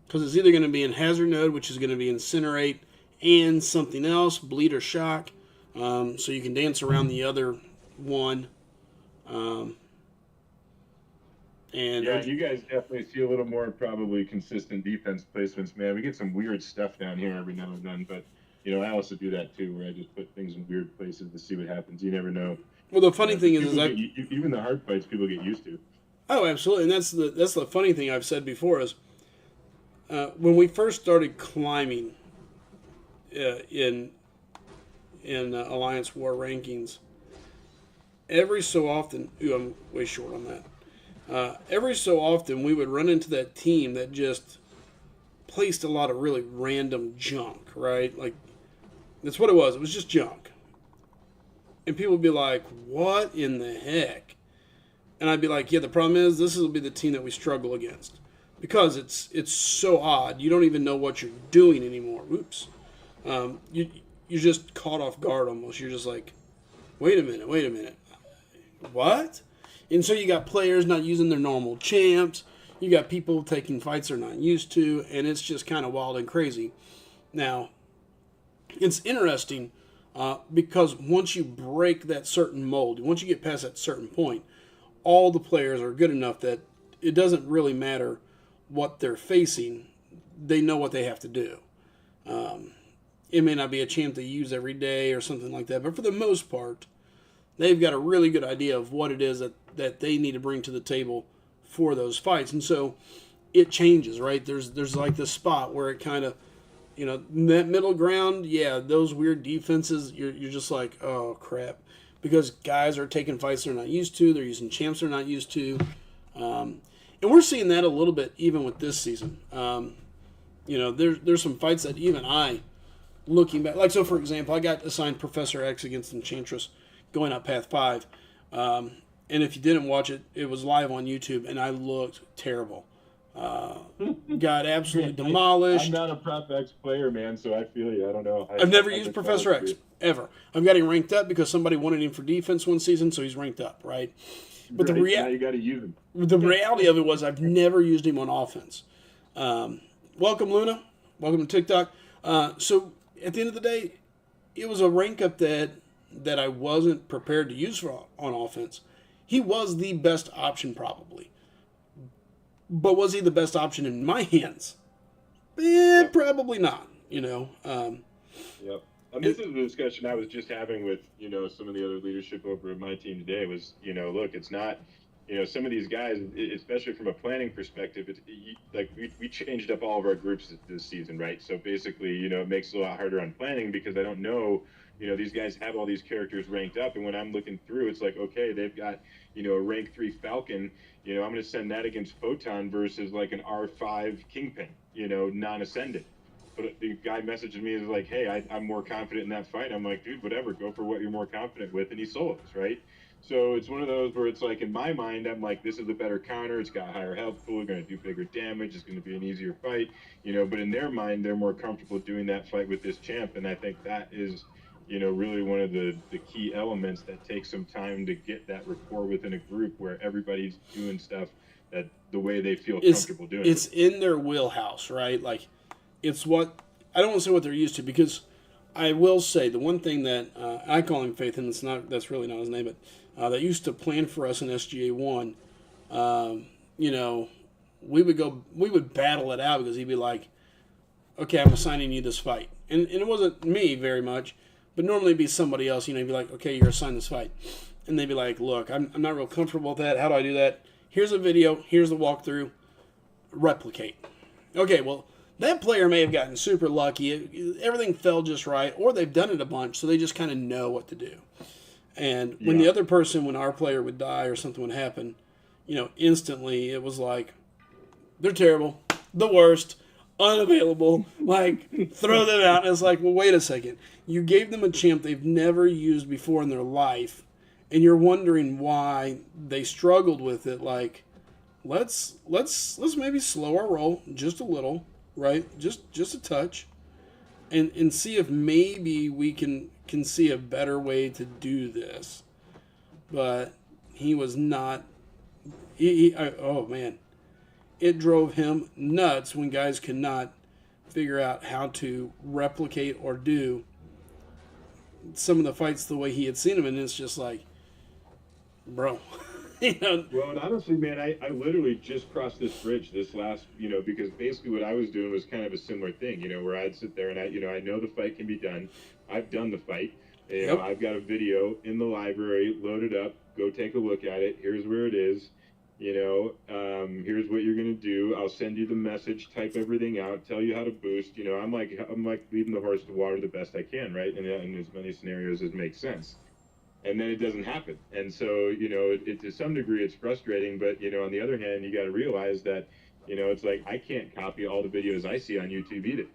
Because it's either going to be in Hazard node, which is going to be Incinerate, and something else, Bleed or Shock. So you can dance around the other one. And yeah, you guys definitely see a little more probably consistent defense placements, man. We get some weird stuff down here every now and then, but I also do that too, where I just put things in weird places to see what happens. You never know. Well, the funny thing is even the hard fights people get used to. Oh, absolutely, and that's the funny thing I've said before is when we first started climbing in Alliance War rankings, every so often, I'm way short on that. Every so often, we would run into that team that just placed a lot of really random junk, right? Like, that's what it was. It was just junk. And people would be like, what in the heck? And I'd be like, yeah, the problem is this will be the team that we struggle against. Because it's so odd. You don't even know what you're doing anymore. Oops. You're just caught off guard almost. You're just like, wait a minute. What? And so you got players not using their normal champs. You got people taking fights they're not used to, and it's just kind of wild and crazy. Now, it's interesting because once you break that certain mold, once you get past that certain point, all the players are good enough that it doesn't really matter what they're facing. They know what they have to do. It may not be a champ they use every day or something like that, but for the most part, they've got a really good idea of what it is that they need to bring to the table for those fights. And so it changes, right? There's like this spot where it kind of, that middle ground, yeah, those weird defenses, you're just like, oh, crap. Because guys are taking fights they're not used to. They're using champs they're not used to. And we're seeing that a little bit even with this season. There's some fights that even I, looking back, like, so for example, I got assigned Professor X against Enchantress going up Path 5. And if you didn't watch it, it was live on YouTube, and I looked terrible. Got absolutely demolished. I'm not a Prop X player, man, so I feel you. I don't know. I've never used Professor X, ever. I've got him ranked up because somebody wanted him for defense one season, so he's ranked up, right? But now you got to use him. The reality of it was I've never used him on offense. Welcome, Luna. Welcome to TikTok. So at the end of the day, it was a rank up that I wasn't prepared to use on offense. He was the best option probably. But was he the best option in my hands? Yep. Probably not, Yep. This is a discussion I was just having with, some of the other leadership over at my team today was, look, it's not, some of these guys, especially from a planning perspective, we changed up all of our groups this season, right? So basically, it makes it a lot harder on planning because I don't know, these guys have all these characters ranked up, and when I'm looking through, it's like, okay, they've got, a rank 3 Falcon, I'm going to send that against Photon versus like an R5 Kingpin, non-ascended. But the guy messaged me is like, hey, I'm more confident in that fight. I'm like, dude, whatever, go for what you're more confident with, and he solos, right? So it's one of those where it's like, in my mind, I'm like, this is a better counter. It's got higher health pool, going to do bigger damage. It's going to be an easier fight, but in their mind, they're more comfortable doing that fight with this champ. And I think that is, really one of the key elements that takes some time to get that rapport within a group where everybody's doing stuff that the way they feel comfortable doing. It's in their wheelhouse, right? Like, it's what, I don't want to say what they're used to, because I will say the one thing that I call him Faith, and that's really not his name, but that used to plan for us in SGA 1, we would battle it out because he'd be like, okay, I'm assigning you this fight. And it wasn't me very much, but normally it'd be somebody else, he'd be like, okay, you're assigned this fight. And they'd be like, look, I'm not real comfortable with that. How do I do that? Here's a video. Here's the walkthrough. Replicate. Okay, well, that player may have gotten super lucky. Everything fell just right, or they've done it a bunch, so they just kind of know what to do. And when the other person, when our player would die or something would happen, instantly it was like, they're terrible, the worst, unavailable, like, throw them out. And it's like, well, wait a second. You gave them a champ they've never used before in their life, and you're wondering why they struggled with it. Like, let's maybe slow our roll just a little, right? Just a touch, and see if maybe we can see a better way to do this. But he was not. Oh man, it drove him nuts when guys could not figure out how to replicate or do some of the fights the way he had seen them, and it's just like, bro. Well, and honestly, man, I literally just crossed this bridge this last, because basically what I was doing was kind of a similar thing, where I'd sit there and I know the fight can be done. I've done the fight. I've got a video in the library, loaded up, go take a look at it. Here's where it is. Here's what you're going to do. I'll send you the message, type everything out, tell you how to boost. I'm like leading the horse to water the best I can, right? And in as many scenarios as makes sense. And then it doesn't happen. And so, to some degree it's frustrating, but, on the other hand, you got to realize that, it's like I can't copy all the videos I see on YouTube either.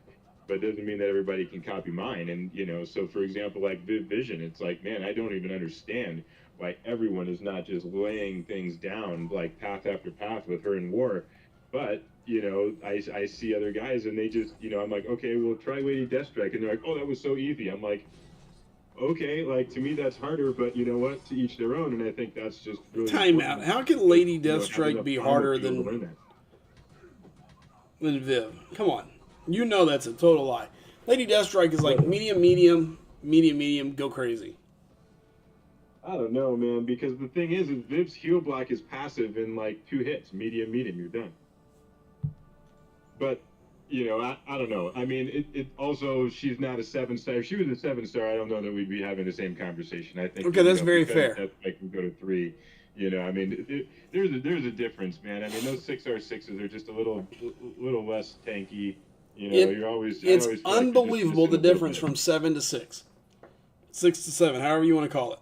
But it doesn't mean that everybody can copy mine. And, so for example, like Viv Vision, it's like, man, I don't even understand why everyone is not just laying things down like path after path with her in war. But, I see other guys and they just, I'm like, okay, well, try Lady Deathstrike. And they're like, oh, that was so easy. I'm like, okay, like to me that's harder, but you know what? To each their own, and I think that's just really time out. How can Lady Deathstrike be harder than Viv? Come on, that's a total lie. Lady Deathstrike is like medium, go crazy. I don't know, man, because the thing is Viv's heal block is passive in like 2 hits, medium, you're done. But I don't know. I mean, it also, she's not a 7-star. If she was a 7-star, I don't know that we'd be having the same conversation. I think. Okay, that's very fair. I can go to 3. I mean, there's a difference, man. I mean, those 6R6s are just a little less tanky. You're always. It's unbelievable the difference from 7 to 6, 6 to 7, however you want to call it.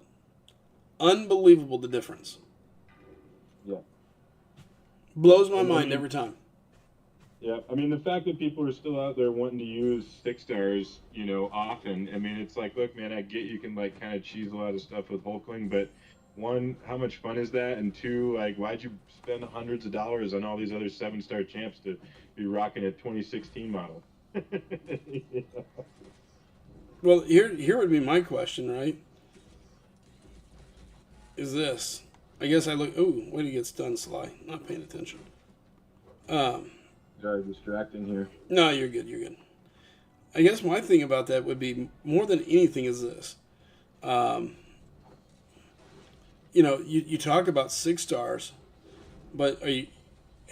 Unbelievable the difference. Yeah. Blows my mind every time. Yeah, I mean, the fact that people are still out there wanting to use 6-stars, often, I mean, it's like, look, man, I get you can, like, kind of cheese a lot of stuff with Hulkling, but, 1, how much fun is that? And 2, like, why'd you spend hundreds of dollars on all these other 7-star champs to be rocking a 2016 model? Well, here would be my question, right? Is this. I guess I look, ooh, way to get stunned, Sly. Not paying attention. Sorry, distracting here. No, you're good. I guess my thing about that would be more than anything is this. You talk about 6-stars, but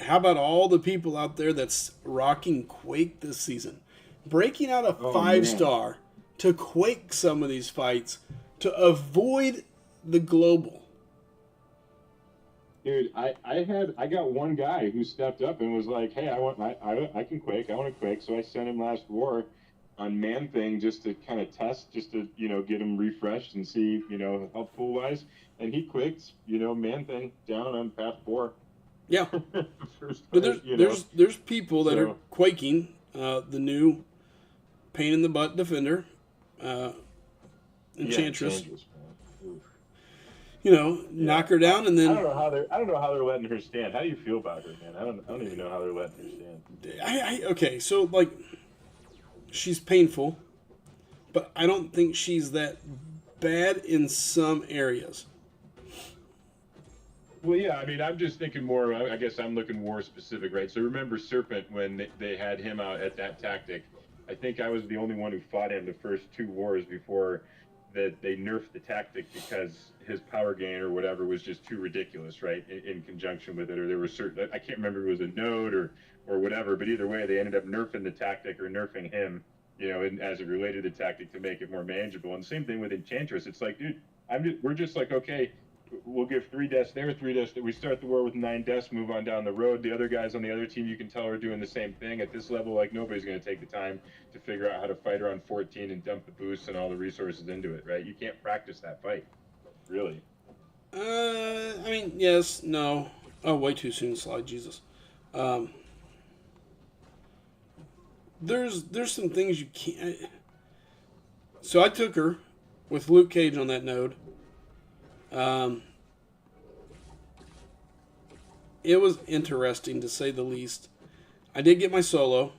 how about all the people out there that's rocking Quake this season? Breaking out a 5-star to Quake some of these fights to avoid the global. Dude, I got one guy who stepped up and was like, hey, I can Quake, I want to Quake, so I sent him last war on Man Thing just to kind of test, just to, get him refreshed and see, health pool wise, and he Quaked, Man Thing down on path 4. Yeah. But there's people that are Quaking the new pain in the butt defender, Enchantress. Knock her down and then. I don't know how they're letting her stand. How do you feel about her, man? I don't even know how they're letting her stand. Okay, so like, she's painful, but I don't think she's that bad in some areas. Well, yeah, I mean, I'm just thinking more. I guess I'm looking war specific, right? So remember Serpent when they had him out at that tactic. I think I was the only one who fought him the first 2 wars before that they nerfed the tactic because his power gain or whatever was just too ridiculous, right? In conjunction with it, or there was certain, I can't remember if it was a node or whatever, but either way, they ended up nerfing the tactic or nerfing him, as it related to the tactic to make it more manageable. And same thing with Enchantress. It's like, dude, we're just like, okay, we'll give 3 deaths there, 3 deaths. We start the war with 9 deaths, move on down the road. The other guys on the other team, you can tell, are doing the same thing. At this level, like, nobody's going to take the time to figure out how to fight around 14 and dump the boosts and all the resources into it, right? You can't practice that fight, really. I mean, yes, no. Oh, way too soon, slide, Jesus. There's some things you can't. So I took her with Luke Cage on that node. It was interesting, to say the least. I did get my solo.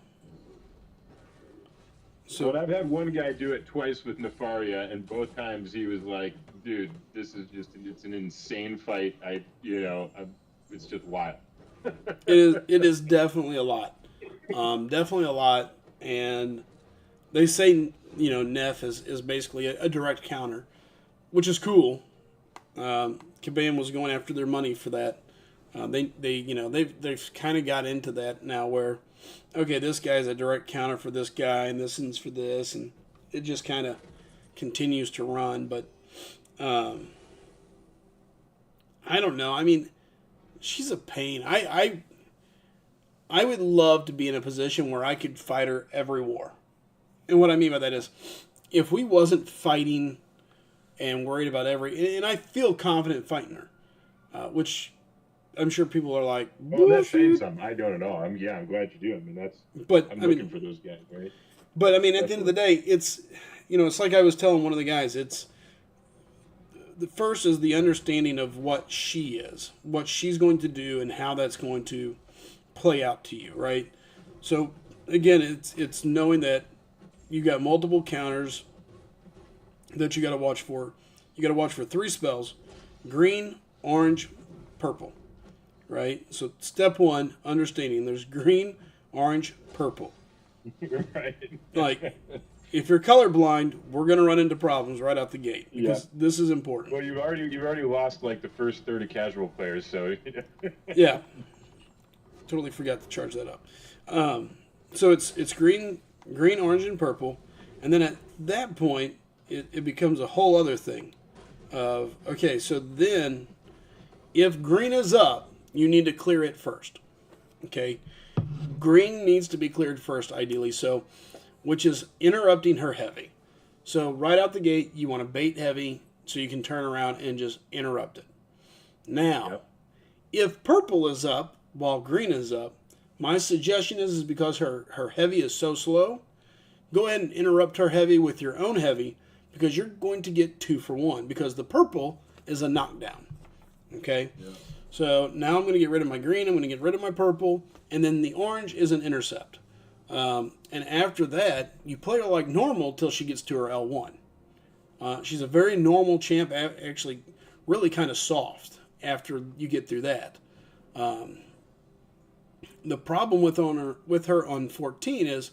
So I've had one guy do it twice with Nefaria, and both times he was like, "Dude, this is just—it's an insane fight. It's just wild." It is definitely a lot, definitely a lot, and they say Neff is basically a direct counter, which is cool. Kabam was going after their money for that. They've kind of got into that now where, okay, this guy's a direct counter for this guy, and this one's for this, and it just kind of continues to run. But I don't know. I mean, she's a pain. I would love to be in a position where I could fight her every war. And what I mean by that is, if we wasn't fighting and worried about and I feel confident fighting her, which I'm sure people are like, well, that's saying something. I don't at all. I'm glad you do. I mean, I'm looking for those guys, right? But I mean, at the end of the day, it's it's like I was telling one of the guys. It's the first is the understanding of what she is, what she's going to do, and how that's going to play out to you, right? So again, it's knowing that you got multiple counters that you got to watch for. You got to watch for 3 spells: green, orange, purple. Right? So step 1, understanding there's green, orange, purple. Right. Like, if you're colorblind, we're going to run into problems right out the gate because this is important. Well, you've already lost like the first third of casual players, so yeah. Totally forgot to charge that up. So it's green, orange, and purple, and then at that point it becomes a whole other thing. Of okay, so then if green is up, you need to clear it first. Okay? Green needs to be cleared first, ideally, so which is interrupting her heavy. So right out the gate, you want to bait heavy so you can turn around and just interrupt it. Now, if purple is up while green is up, my suggestion is because her heavy is so slow, go ahead and interrupt her heavy with your own heavy because you're going to get 2 for 1 because the purple is a knockdown. Okay? Yeah. So now I'm going to get rid of my green, I'm going to get rid of my purple, and then the orange is an intercept. And after that, you play her like normal till she gets to her L1. She's a very normal champ, actually really kind of soft after you get through that. The problem with her on 14 is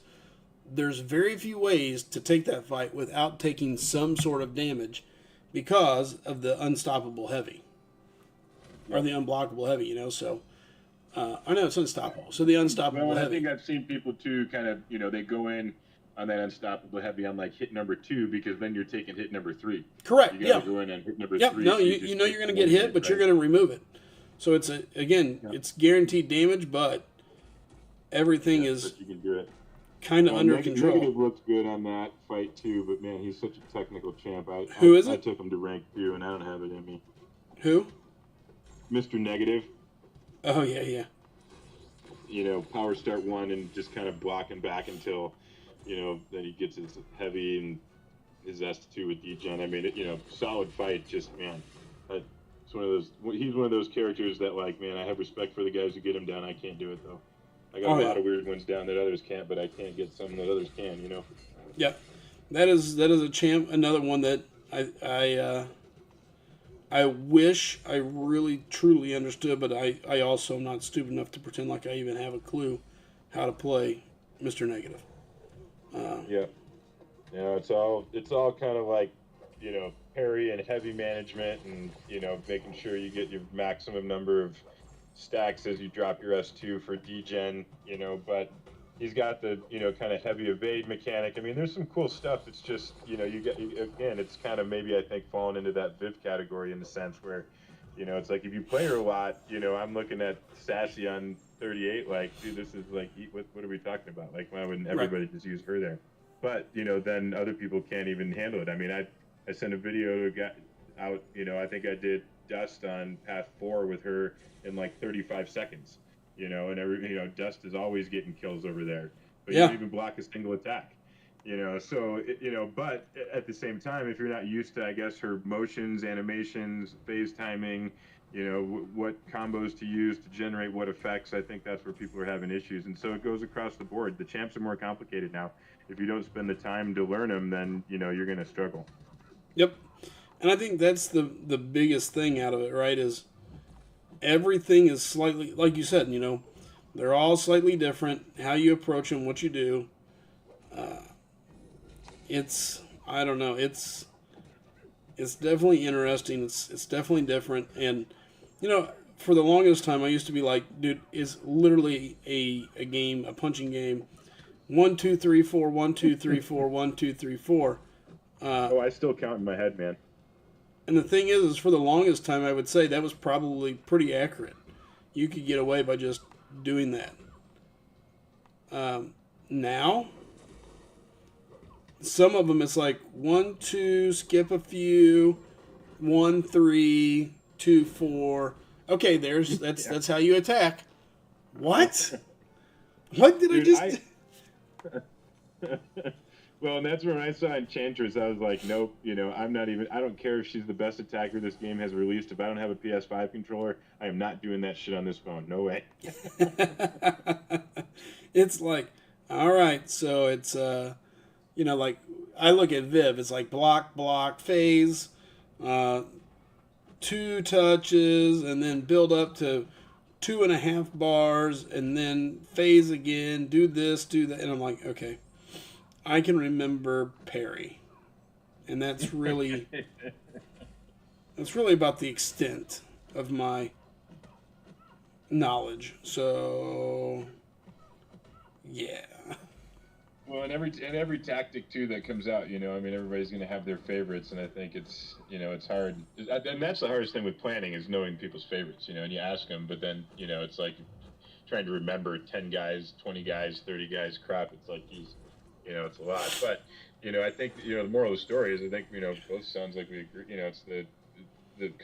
there's very few ways to take that fight without taking some sort of damage because of the unstoppable heavy. Or the unblockable heavy, so I know it's unstoppable. So the unstoppable heavy. I think I've seen people too kind of, they go in on that unstoppable heavy on like hit number 2 because then you're taking hit number 3. Correct. You gotta go in and hit number 3. No, you know you're going to get hit, but you're going to remove it. So it's it's guaranteed damage, but everything is you can do it. Kind of under control. Negative looks good on that fight too, but man, he's such a technical champ. Who is it? I took him to rank 2, and I don't have it in me. Who? Mr. Negative. Oh, yeah. Power start 1 and just kind of blocking back until, then he gets his heavy and his S2 with D-Gen. I mean, solid fight, just, man. It's one of those, he's one of those characters that, like, man, I have respect for the guys who get him down. I can't do it, though. I got a lot of weird ones down that others can't, but I can't get some that others can, Yeah. That is a champ, another one that I wish I really, truly understood, but I also am not stupid enough to pretend like I even have a clue how to play Mr. Negative. It's all kind of like, parry and heavy management and, making sure you get your maximum number of stacks as you drop your S2 for D-Gen, but he's got the, kind of heavy evade mechanic. I mean, there's some cool stuff. It's just, again, it's kind of maybe I think falling into that Viv category in the sense where, You know, it's like if you play her a lot, you know, I'm looking at Sassy on 38, like, dude, this is like, what are we talking about? Like, why wouldn't everybody just use her there? But, you know, then other people can't even handle it. I mean, I sent a video to a guy out, you know, I think I did Dust on Path 4 with her in like 35 seconds, you know, and you know, Dust is always getting kills over there, but you don't even block a single attack. You know, so you know, but at the same time, if you're not used to, I guess, her motions, animations, phase timing, you know, what combos to use to generate what effects, I think that's where people are having issues. And so it goes across the board. The champs are more complicated now. If you don't spend the time to learn them, then, you know, you're going to struggle. Yep. And I think that's the biggest thing out of it, right? Is everything is slightly, like you said, you know, they're all slightly different. How you approach them, what you do. It's, I don't know, it's definitely interesting. It's definitely different. And, you know, for the longest time, I used to be like, dude, it's literally a game, a punching game. 1, 2, 3, 4, 1, 2, 3, 4, 1, 2, 3, 4. I still count in my head, man. And the thing is for the longest time, I would say that was probably pretty accurate. You could get away by just doing that. Now, some of them it's like 1, 2, skip a few, 1, 3, 2, 4. Okay, that's how you attack. What? What did Dude, I just? Well, and that's when I saw Enchantress, I was like, nope, you know, I don't care if she's the best attacker this game has released. If I don't have a PS5 controller, I am not doing that shit on this phone. No way. It's like, all right, so it's, you know, like, I look at Viv, it's like block, phase, 2 touches, and then build up to 2.5 bars, and then phase again, do this, do that. And I'm like, okay, I can remember parry. And that's really about the extent of my knowledge. So yeah. Well, and every tactic too that comes out, you know, I mean, everybody's going to have their favorites, and I think it's, you know, it's hard, and that's the hardest thing with planning is knowing people's favorites, you know, and you ask them, but then, you know, it's like trying to remember 10 guys, 20 guys, 30 guys crap. It's like, geez, you know, it's a lot. But, you know, I think, you know, the moral of the story is I think, you know, both sounds like we agree, you know, it's the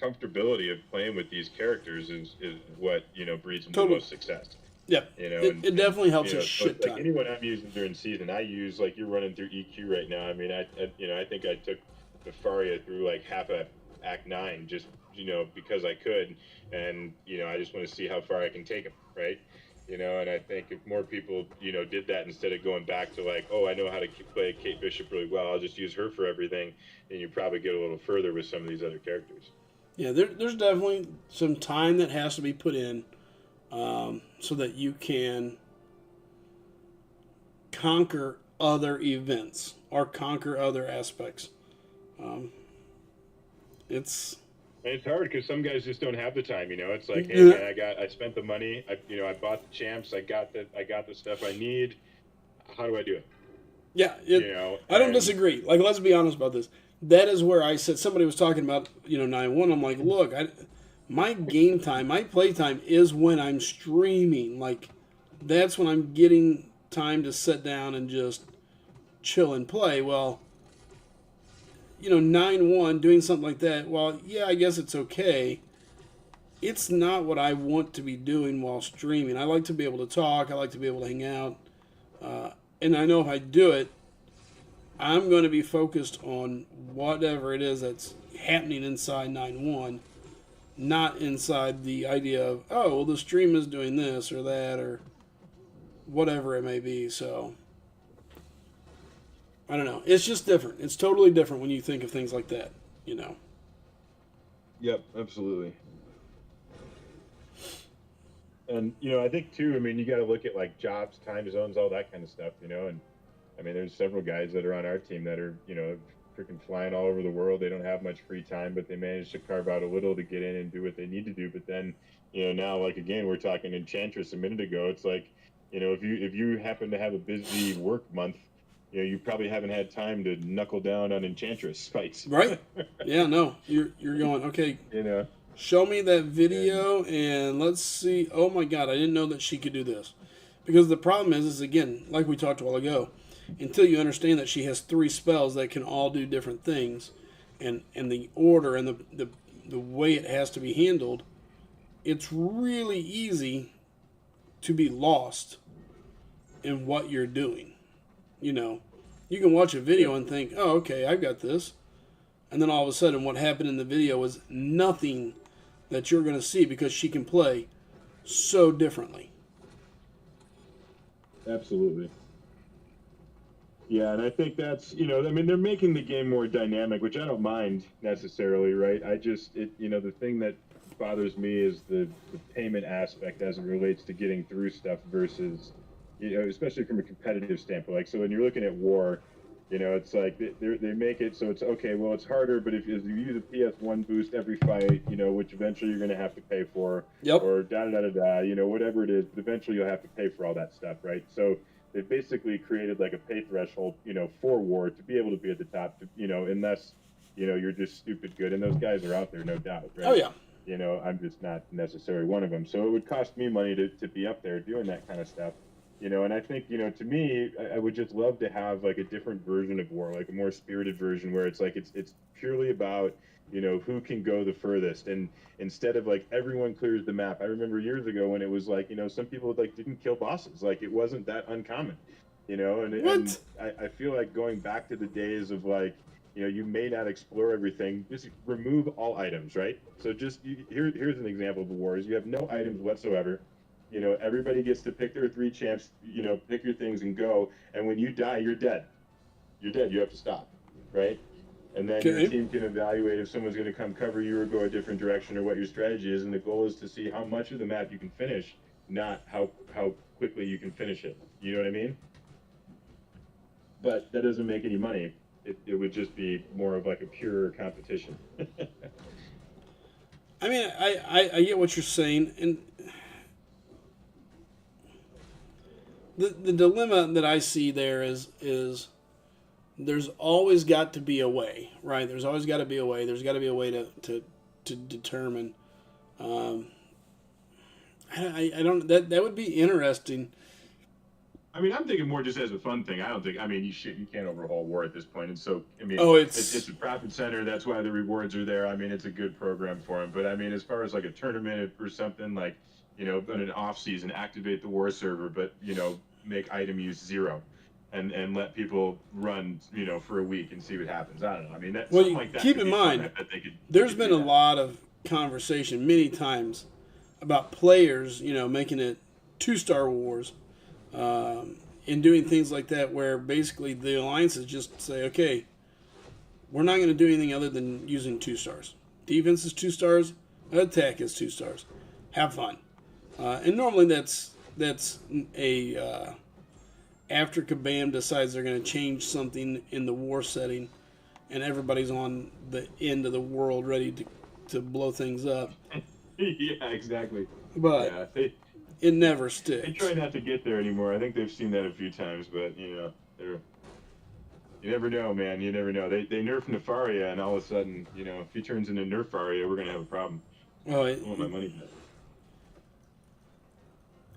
comfortability of playing with these characters is what, you know, breeds them the most success. Yep. You know, it definitely helps you know, a shit ton. like anyone I'm using during season, I use, like, you're running through EQ right now. I mean, I you know, I think I took Nefaria through like half of Act 9 just, you know, because I could, and, you know, I just want to see how far I can take him, right? You know, and I think if more people, you know, did that instead of going back to like, oh, I know how to play Kate Bishop really well, I'll just use her for everything, then you probably get a little further with some of these other characters. Yeah, there's definitely some time that has to be put in so that you can conquer other events or conquer other aspects. It's hard because some guys just don't have the time. You know, it's like, hey man, I spent the money. I bought the champs. I got the stuff I need. How do I do it? Yeah, you know, I don't disagree. Like, let's be honest about this. That is where I said, somebody was talking about, you know, 9-1. I'm like, look, my game time, my play time is when I'm streaming. Like, that's when I'm getting time to sit down and just chill and play. Well, you know, 9-1, doing something like that, well, yeah, I guess it's okay. It's not what I want to be doing while streaming. I like to be able to talk. I like to be able to hang out. And I know if I do it, I'm going to be focused on whatever it is that's happening inside 9-1, not inside the idea of, oh, well, the stream is doing this or that or whatever it may be. So, I don't know. It's just different. It's totally different when you think of things like that, you know. Yep, absolutely. And, you know, I think, too, I mean, you got to look at, like, jobs, time zones, all that kind of stuff, you know. And, I mean, there's several guys that are on our team that are, you know, freaking flying all over the world. They don't have much free time, but they manage to carve out a little to get in and do what they need to do. But then, you know, now, like, again, we're talking Enchantress a minute ago. It's like, you know, if you happen to have a busy work month, you know, you probably haven't had time to knuckle down on Enchantress fights. Right? Yeah, no. You're going, okay. You know. Show me that video and let's see. Oh my god, I didn't know that she could do this. Because the problem is again, like we talked a while ago, until you understand that she has 3 spells that can all do different things, and the order and the way it has to be handled, it's really easy to be lost in what you're doing. You know, you can watch a video and think, oh, okay, I've got this. And then all of a sudden, what happened in the video is nothing that you're going to see because she can play so differently. Absolutely. Yeah, and I think that's, I mean, they're making the game more dynamic, which I don't mind necessarily, right? The thing that bothers me is the payment aspect as it relates to getting through stuff versus, especially from a competitive standpoint. Like, so when you're looking at war, it's like they make it so it's okay, well, it's harder, but if you use a PS1 boost every fight, which eventually you're going to have to pay for, Yep. or whatever it is, but eventually you'll have to pay for all that stuff, right? So they've basically created like a pay threshold, for war to be able to be at the top, unless, you're just stupid good. And those guys are out there, no doubt, right? Oh, yeah. I'm just not necessarily one of them. So it would cost me money to be up there doing that kind of stuff. And I think, to me, I would just love to have like a different version of war, like a more spirited version where it's like it's purely about, who can go the furthest. And instead of like everyone clears the map. I remember years ago when it was like, some people like didn't kill bosses. Like it wasn't that uncommon, and I feel like going back to the days of like, you may not explore everything, just remove all items, right? So just here's an example of the wars. You have no items whatsoever. Everybody gets to pick their 3 champs, pick your things and go. And when you die, you're dead. You're dead. You have to stop, right? And then your team can evaluate if someone's going to come cover you or go a different direction or what your strategy is. And the goal is to see how much of the map you can finish, not how quickly you can finish it. You know what I mean? But that doesn't make any money. It would just be more of like a pure competition. I mean, I get what you're saying, and the dilemma that I see there is there's always got to be a way, right? There's always got to be a way. There's got to be a way to determine. I don't. That would be interesting. I mean, I'm thinking more just as a fun thing. I don't think. I mean, you can't overhaul war at this point. And so, I mean, it's a profit center. That's why the rewards are there. I mean, it's a good program for them. But I mean, as far as like a tournament or something, like, in an off season, activate the war server, but make item use 0, and let people run, for a week and see what happens. I don't know. I mean, that's something like that. Keep in mind, there's been a lot of conversation many times about players, making it 2-star wars. And doing things like that where basically the alliances just say, okay, we're not going to do anything other than using 2 stars. Defense is 2 stars, attack is 2 stars. Have fun. And normally that's a after Kabam decides they're going to change something in the war setting and everybody's on the end of the world ready to blow things up. Yeah, exactly. But it never sticks. They try not to get there anymore. I think they've seen that a few times, but you never know, man. You never know. They nerf Nefaria, and all of a sudden, if he turns into Nerfaria, we're gonna have a problem. Oh, I want my money back.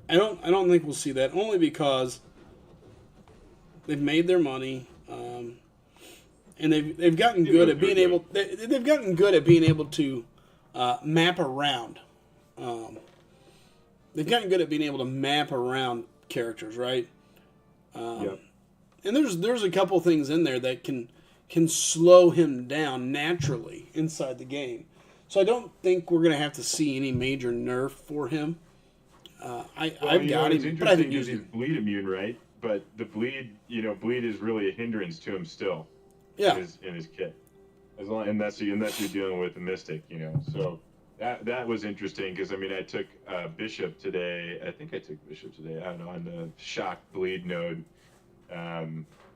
I don't think we'll see that, only because they've made their money, and they've gotten good at being able. They've gotten good at being able to map around. They've gotten good at being able to map around characters, right? Yep. And there's a couple things in there that can slow him down naturally inside the game. So I don't think we're going to have to see any major nerf for him. I've got him, but I haven't used him. He's bleed immune, right? But the bleed is really a hindrance to him still. Yeah. In his kit, unless you're dealing with the Mystic, So that was interesting because I mean I took Bishop today. I think I took Bishop today. I don't know, on the shock bleed node,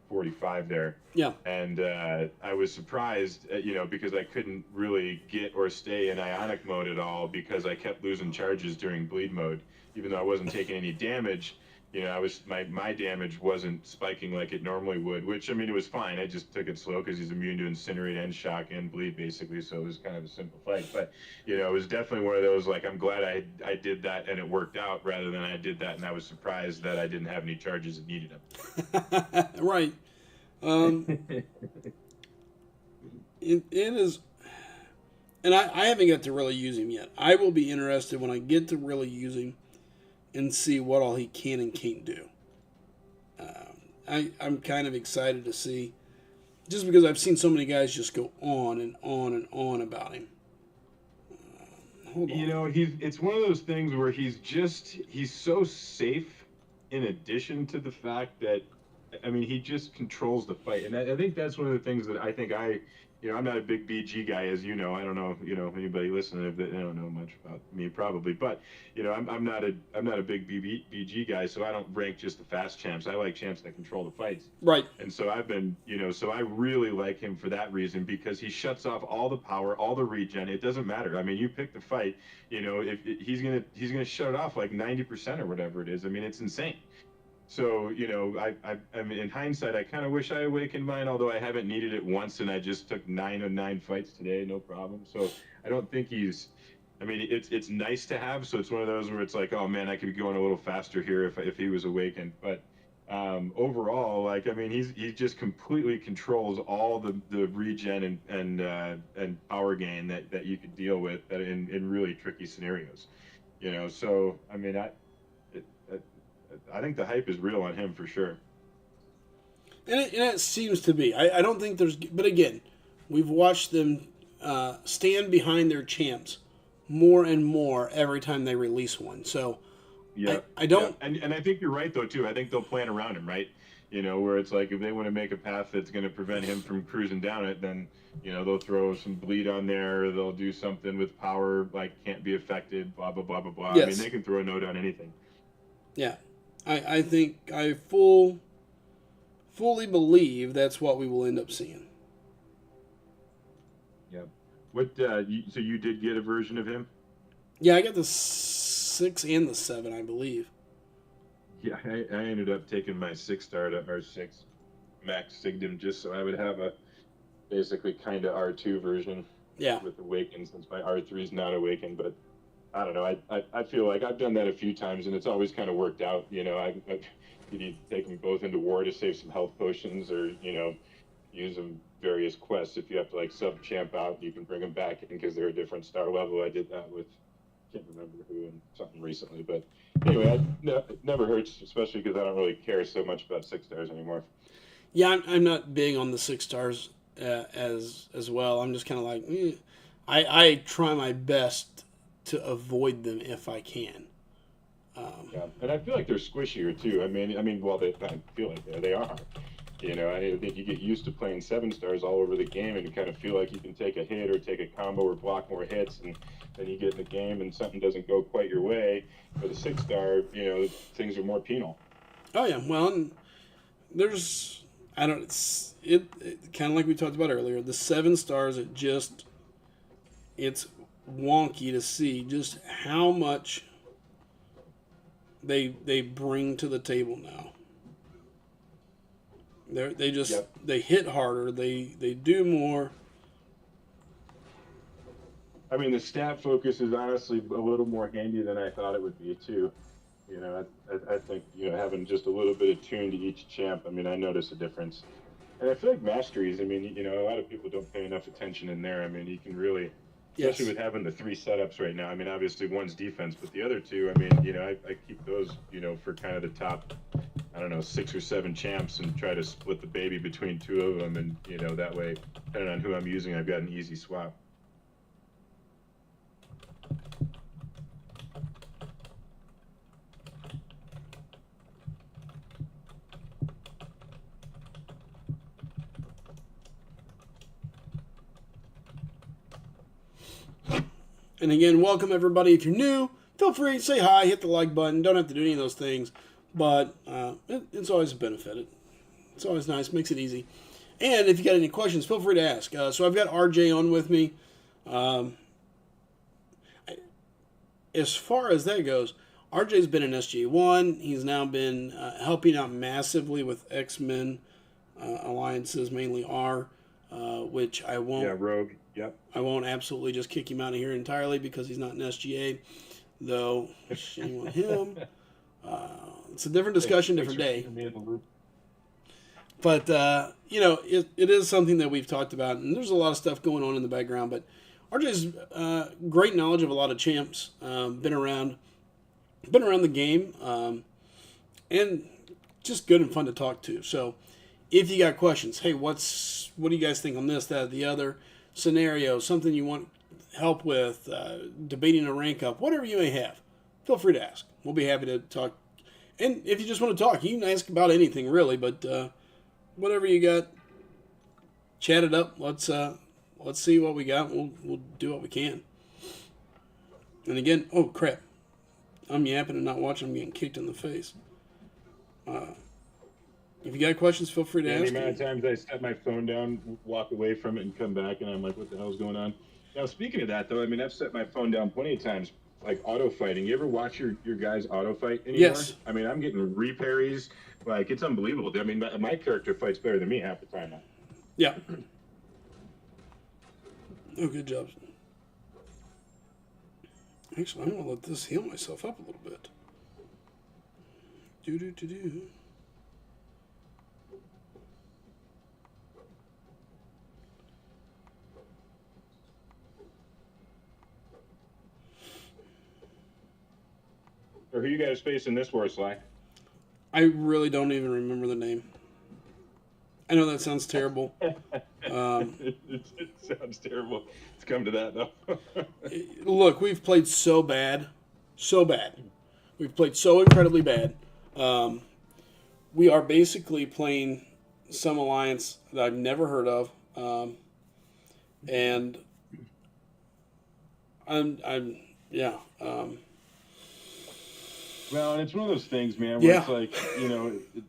45 there. Yeah. And I was surprised, because I couldn't really get or stay in Ionic mode at all because I kept losing charges during bleed mode, even though I wasn't taking any damage. you know, my damage wasn't spiking like it normally would, which, I mean, it was fine. I just took it slow because he's immune to incinerate and shock and bleed, basically. So it was kind of a simple fight. But, you know, it was definitely one of those, like, I'm glad I did that and it worked out, rather than I did that and I was surprised that I didn't have any charges that needed them. Right. It is, and I haven't got to really use him yet. I will be interested when I get to really use him and see what all he can and can't do. I'm kind of excited to see, just because I've seen so many guys just go on and on and on about him. Hold on. You know, it's one of those things where he's so safe, in addition to the fact that, I mean, he just controls the fight. And I think that's one of the things that you know, I'm not a big BG guy, as you know. I don't know, you know, anybody listening, they don't know much about me probably, but, you know, I'm not a big BG guy, so I don't rank just the fast champs. I like champs that control the fights. Right. And so so I really like him for that reason, because he shuts off all the power, all the regen. It doesn't matter. I mean, you pick the fight, you know, if he's gonna shut it off like 90% or whatever it is. I mean, it's insane. So, you know, I mean, in hindsight, I kind of wish I awakened mine, although I haven't needed it once, and I just took 9 of 9 fights today, no problem. So I don't think I mean, it's nice to have. So it's one of those where it's like, oh man, I could be going a little faster here if he was awakened. But overall, like, I mean, he just completely controls all the regen and power gain that you could deal with in really tricky scenarios, you know. So I mean, I think the hype is real on him for sure. And it seems to be. I don't think there's... But again, we've watched them stand behind their champs more and more every time they release one. So yeah, I don't... Yeah. And I think you're right, though, too. I think they'll plan around him, right? You know, where it's like, if they want to make a path that's going to prevent him from cruising down it, then, you know, they'll throw some bleed on there. They'll do something with power, like can't be affected, blah, blah, blah, blah, blah. Yes. I mean, they can throw a note on anything. Yeah. I think I fully believe that's what we will end up seeing. Yep. What? So you did get a version of him? Yeah, I got the 6 and the 7, I believe. Yeah, I ended up taking my 6-star to R6 max sigged him just so I would have a basically kind of R2 version. Yeah. With Awakened, since my R3 is not Awakened, but I don't know. I feel like I've done that a few times, and it's always kind of worked out. You know, you need to take them both into war to save some health potions, or, you know, use them various quests. If you have to, like, sub-champ out, you can bring them back in because they're a different star level. I did that with, can't remember who, and something recently. But anyway, it never hurts, especially because I don't really care so much about 6-stars anymore. Yeah, I'm not big on the 6 stars as well. I'm just kind of like, I try my best to avoid them if I can. Yeah, and I feel like they're squishier too. I mean, well, I feel like they are. You know, I think you get used to playing 7-stars all over the game, and you kind of feel like you can take a hit or take a combo or block more hits, and then you get in the game and something doesn't go quite your way. With a 6-star, you know, things are more penal. Oh yeah, well, and there's it's kind of like we talked about earlier. The 7 stars, it's wonky to see just how much they bring to the table now. They just Yep. They hit harder. They do more. I mean, the stat focus is honestly a little more handy than I thought it would be too. You know, I think, you know, having just a little bit of tune to each champ, I mean, I notice a difference. And I feel like masteries, I mean, you know, a lot of people don't pay enough attention in there. I mean, you can really, especially with having the 3 setups right now. I mean, obviously one's defense, but the other 2, I mean, you know, I keep those, you know, for kind of the top, I don't know, 6 or 7 champs, and try to split the baby between 2 of them. And, you know, that way, depending on who I'm using, I've got an easy swap. And again, welcome everybody. If you're new, feel free to say hi, hit the like button. Don't have to do any of those things, but it's always a benefit. It's always nice, makes it easy. And if you got any questions, feel free to ask. So I've got RJ on with me. As far as that goes, RJ's been in SG1. He's now been helping out massively with X-Men alliances, mainly R, which I won't. Yeah, Rogue. Yep. I won't absolutely just kick him out of here entirely because he's not an SGA, though. Shame on him. It's a different discussion, different day. But it is something that we've talked about, and there's a lot of stuff going on in the background. But RJ's great knowledge of a lot of champs, been around the game, and just good and fun to talk to. So if you got questions, hey, what do you guys think on this, that, the other scenario, something you want help with, debating a rank up, whatever you may have, feel free to ask. We'll be happy to talk. And if you just want to talk, you can ask about anything really, but whatever you got, chat it up. Let's see what we got. We'll do what we can. And again, oh crap, I'm yapping and not watching. I'm getting kicked in the face. If you got questions, feel free to ask. The amount of times I set my phone down, walk away from it, and come back, and I'm like, what the hell's going on? Now, speaking of that, though, I mean, I've set my phone down plenty of times, like auto fighting. You ever watch your guys auto fight anymore? Yes. I mean, I'm getting reparries. Like, it's unbelievable. I mean, my character fights better than me half the time now. Yeah. Oh, good job. Actually, I'm going to let this heal myself up a little bit. Do. Or who you guys facing this war, Sly? I really don't even remember the name. I know that sounds terrible. It sounds terrible. It's come to that, though. Look, we've played so bad. We've played so incredibly bad. We are basically playing some alliance that I've never heard of. And yeah. Well, and it's one of those things, man, where it's like,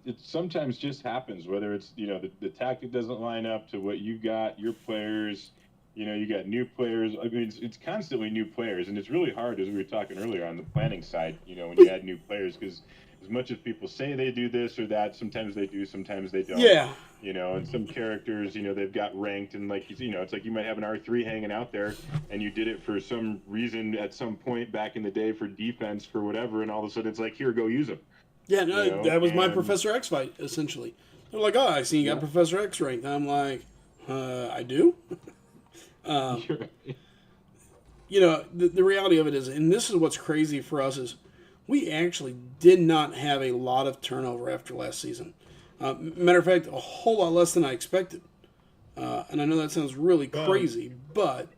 it sometimes just happens, whether it's, the tactic doesn't line up to what you got, your players, you got new players. I mean, it's constantly new players, and it's really hard, as we were talking earlier, on the planning side, when you add new players, because as much as people say they do this or that, sometimes they do, sometimes they don't. Yeah. And some characters, they've got ranked, and like, it's like you might have an R3 hanging out there, and you did it for some reason at some point back in the day for defense, for whatever, and all of a sudden it's like, here, go use them. Yeah, no, that was my Professor X fight, essentially. They're like, oh, I see you got Professor X ranked. I'm like, I do? The reality of it is, and this is what's crazy for us, is we actually did not have a lot of turnover after last season. Matter of fact, a whole lot less than I expected. And I know that sounds really crazy, but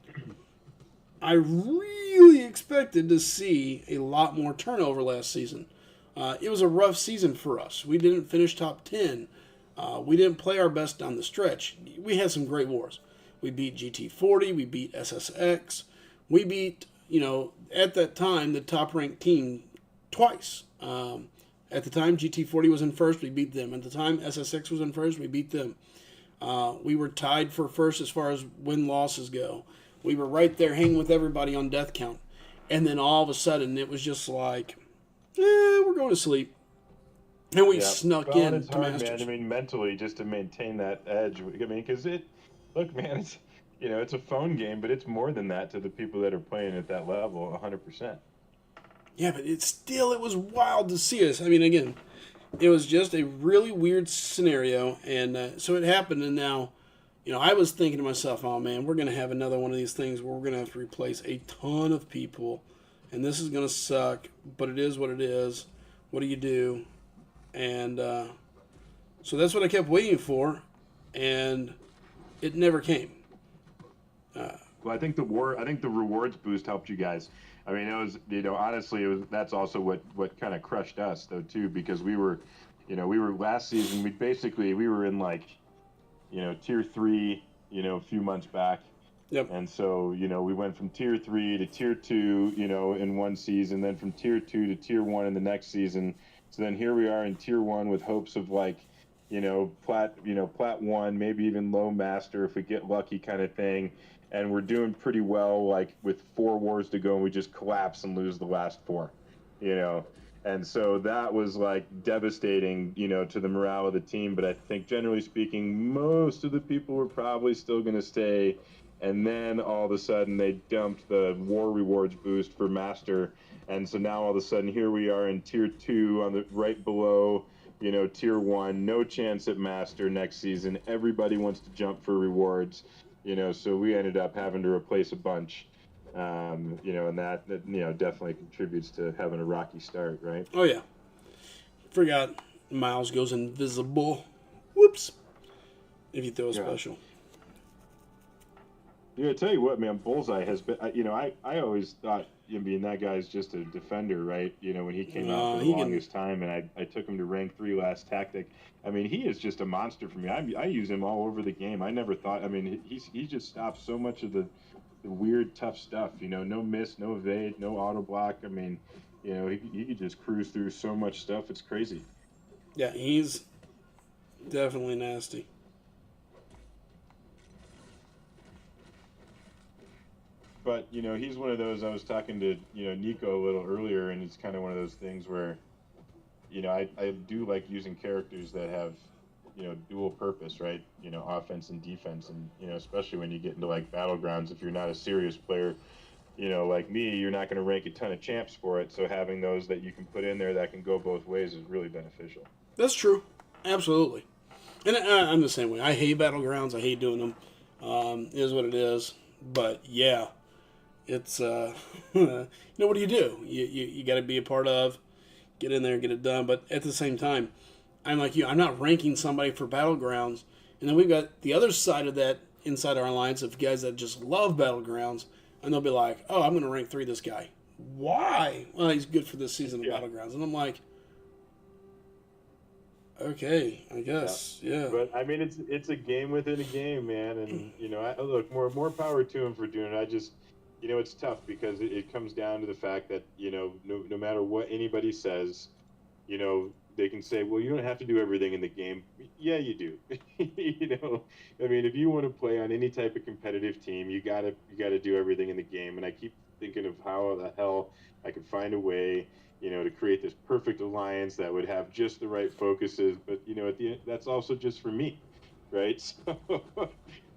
I really expected to see a lot more turnover last season. It was a rough season for us. We didn't finish top 10. We didn't play our best down the stretch. We had some great wars. We beat GT40. We beat SSX. We beat, at that time, the top-ranked team twice. At the time, GT40 was in first. We beat them. At the time, SSX was in first. We beat them. We were tied for first as far as win-losses go. We were right there hanging with everybody on death count. And then all of a sudden, it was just like, we're going to sleep. And we snuck in it's to hard, Masters. Man. I mean, mentally, just to maintain that edge. I mean, because look, man, it's, it's a phone game, but it's more than that to the people that are playing at that level, 100%. Yeah, but it was wild to see us. I mean, again, it was just a really weird scenario. And so it happened, and now, I was thinking to myself, oh, man, we're going to have another one of these things where we're going to have to replace a ton of people, and this is going to suck, but it is what it is. What do you do? And so that's what I kept waiting for, and it never came. Well, I think the rewards boost helped you guys. I mean, it was, honestly, that's also what kind of crushed us, though, too, because we were last season, we were in like, tier 3, a few months back. Yep. And so, we went from tier 3 to tier 2, in one season, then from tier 2 to tier 1 in the next season. So then here we are in tier 1 with hopes of like, plat 1, maybe even low master if we get lucky kind of thing. And we're doing pretty well, like with 4 wars to go, and we just collapse and lose the last 4. you know. And so that was like devastating, to the morale of the team. But I think generally speaking, most of the people were probably still going to stay. And then all of a sudden they dumped the war rewards boost for master. And so now all of a sudden here we are in tier 2 on the right below, tier 1, no chance at master next season. Everybody wants to jump for rewards, so we ended up having to replace a bunch. And that definitely contributes to having a rocky start, right? Oh yeah, forgot Miles goes invisible. Whoops! If you throw a special. Yeah, I tell you what, man, Bullseye has been. I always thought, that guy's just a defender, right? When he came out for the longest time, and I took him to rank 3 last tactic. I mean, he is just a monster for me. I use him all over the game. I never thought. I mean, he just stops so much of the weird, tough stuff. No miss, no evade, no auto block. I mean, he could just cruise through so much stuff. It's crazy. Yeah, he's definitely nasty. But he's one of those. I was talking to Nico a little earlier, and it's kind of one of those things where I do like using characters that have dual purpose, right? Offense and defense, and especially when you get into like battlegrounds, if you're not a serious player, like me, you're not going to rank a ton of champs for it. So having those that you can put in there that can go both ways is really beneficial. That's true, absolutely. And I'm the same way. I hate battlegrounds. I hate doing them. It is what it is. But yeah, it's what do you do? You got to be a part of. Get in there, get it done. But at the same time, I'm like you. I'm not ranking somebody for battlegrounds. And then we've got the other side of that inside our alliance of guys that just love battlegrounds, and they'll be like, "Oh, I'm going to rank 3 this guy." Why? Well, he's good for this season of battlegrounds, and I'm like, okay, I guess, yeah. But I mean, it's a game within a game, man, and look, more power to him for doing it. I just, it's tough because it comes down to the fact that no matter what anybody says, they can say, well, you don't have to do everything in the game. Yeah, you do. I mean, if you want to play on any type of competitive team, you gotta do everything in the game. And I keep thinking of how the hell I could find a way, to create this perfect alliance that would have just the right focuses. But at the end, that's also just for me, right?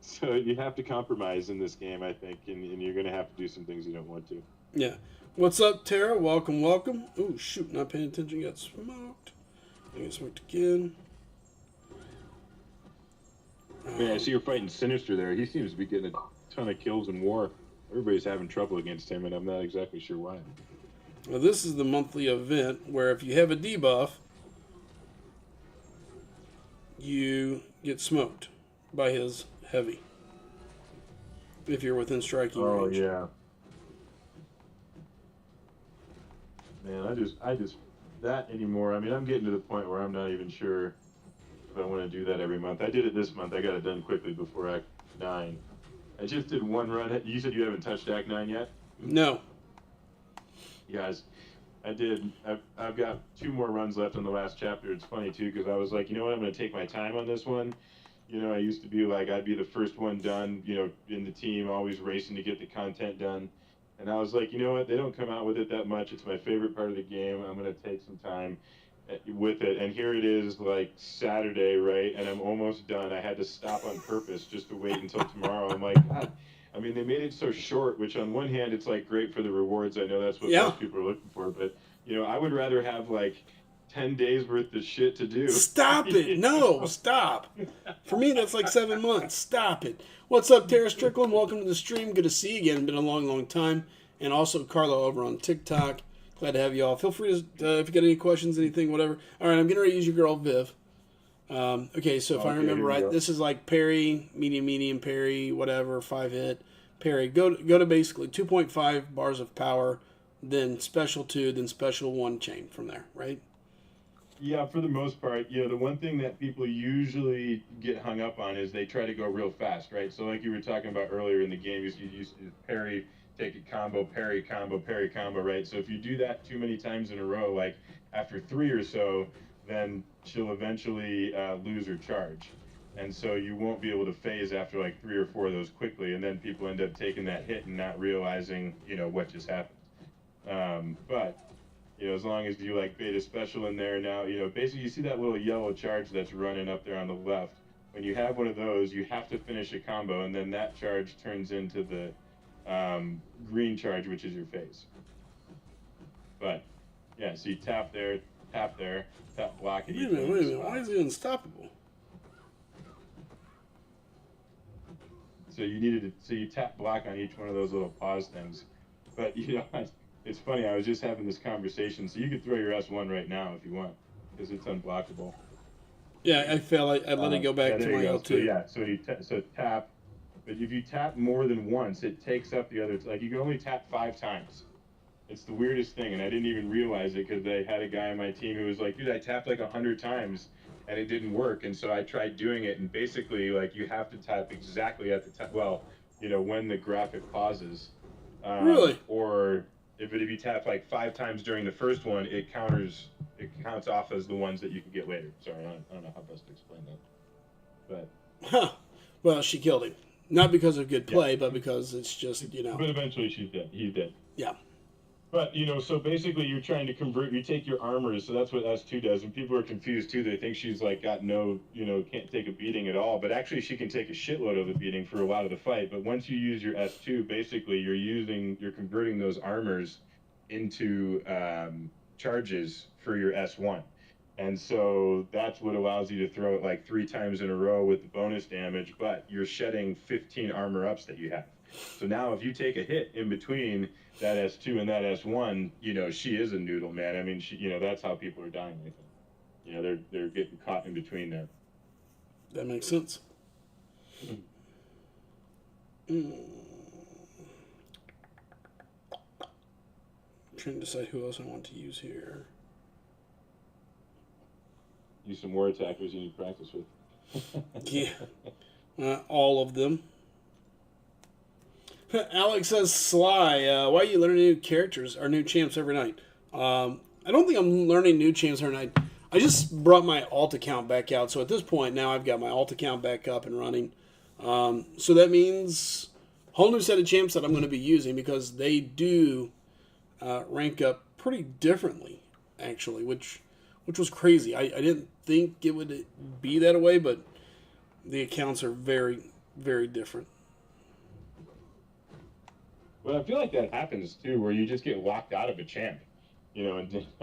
So you have to compromise in this game, I think, and you're gonna have to do some things you don't want to. Yeah. What's up, Tara? Welcome, welcome. Oh shoot, not paying attention. Got smoked. I get smoked again. Yeah, I see you're fighting Sinister there. He seems to be getting a ton of kills in war. Everybody's having trouble against him, and I'm not exactly sure why. Well, this is the monthly event where if you have a debuff, you get smoked by his heavy. If you're within striking range. Oh yeah. Man, I just that anymore. I mean, I'm getting to the point where I'm not even sure if I want to do that every month. I did it this month. I got it done quickly before Act 9. I just did one run. You said you haven't touched Act 9 yet? No. Guys, I did. I've got 2 more runs left on the last chapter. It's funny too because I was like, you know what, I'm going to take my time on this one. I used to be like, I'd be the first one done, in the team, always racing to get the content done. And I was like, you know what, they don't come out with it that much. It's my favorite part of the game. I'm going to take some time with it. And here it is, like Saturday, right? And I'm almost done. I had to stop on purpose just to wait until tomorrow. I'm like, God. I mean, they made it so short, which on one hand, it's like great for the rewards. I know that's what most people are looking for. But, I would rather have like 10 days worth of shit to do. Stop it. No, stop. For me, that's like 7 months. Stop it. What's up, Tara Strickland? Welcome to the stream. Good to see you again. Been a long, long time. And also Carlo over on TikTok. Glad to have you all. Feel free to, if you got any questions, anything, whatever. All right, I'm getting ready to use your girl, Viv. Okay, so if I remember right, this is like parry, medium, parry, whatever, 5-hit, parry. Go to basically 2.5 bars of power, then special 2, then special 1 chain from there, right? Yeah, for the most part, the one thing that people usually get hung up on is they try to go real fast, right? So like you were talking about earlier in the game, you used to parry, take a combo, parry, combo, right? So if you do that too many times in a row, like after 3 or so, then she'll eventually lose her charge. And so you won't be able to phase after like 3 or 4 of those quickly, and then people end up taking that hit and not realizing, what just happened. But as long as you like bait a special in there now, basically you see that little yellow charge that's running up there on the left. When you have one of those, you have to finish a combo, and then that charge turns into the green charge, which is your phase. But yeah, so you tap there, tap block at each one. Wait a minute. Why is it unstoppable? So you tap block on each one of those little pause things. But it's funny. I was just having this conversation. So you could throw your S1 right now if you want, because it's unblockable. Yeah, I fell. I let it go back to my L2. So yeah, so tap. But if you tap more than once, it takes up the other. Like you can only tap 5 times. It's the weirdest thing, and I didn't even realize it because I had a guy on my team who was like, "Dude, I tapped like 100 times, and it didn't work." And so I tried doing it, and basically, like, you have to tap exactly at the time. Well, when the graphic pauses. Really? Or if you tap like 5 times during the first one, it counts off as the ones that you can get later. Sorry, I don't know how best to explain that. But well, she killed him. Not because of good play, but because it's just, But eventually she's dead. He's dead. Yeah. But, so basically you're trying to convert, you take your armors, so that's what S2 does, and people are confused too. They think she's like got no, can't take a beating at all, but actually she can take a shitload of a beating for a lot of the fight. But once you use your S2, basically you're converting those armors into charges for your S1. And so that's what allows you to throw it like 3 times in a row with the bonus damage, but you're shedding 15 armor ups that you have. So now if you take a hit in between that S2 and that S1, she is a noodle, man. I mean, that's how people are dying, I think. They're getting caught in between there. That makes sense. Trying to decide who else I want to use here. Use some war attackers you need practice with. Yeah. All of them. Alex says, Sly, why are you learning new characters or new champs every night? I don't think I'm learning new champs every night. I just brought my alt account back out. So at this point now I've got my alt account back up and running. So that means a whole new set of champs that I'm going to be using because they do rank up pretty differently, actually, which was crazy. I didn't think it would be that way, but the accounts are very, very different. Well, I feel like that happens too, where you just get locked out of a champ, and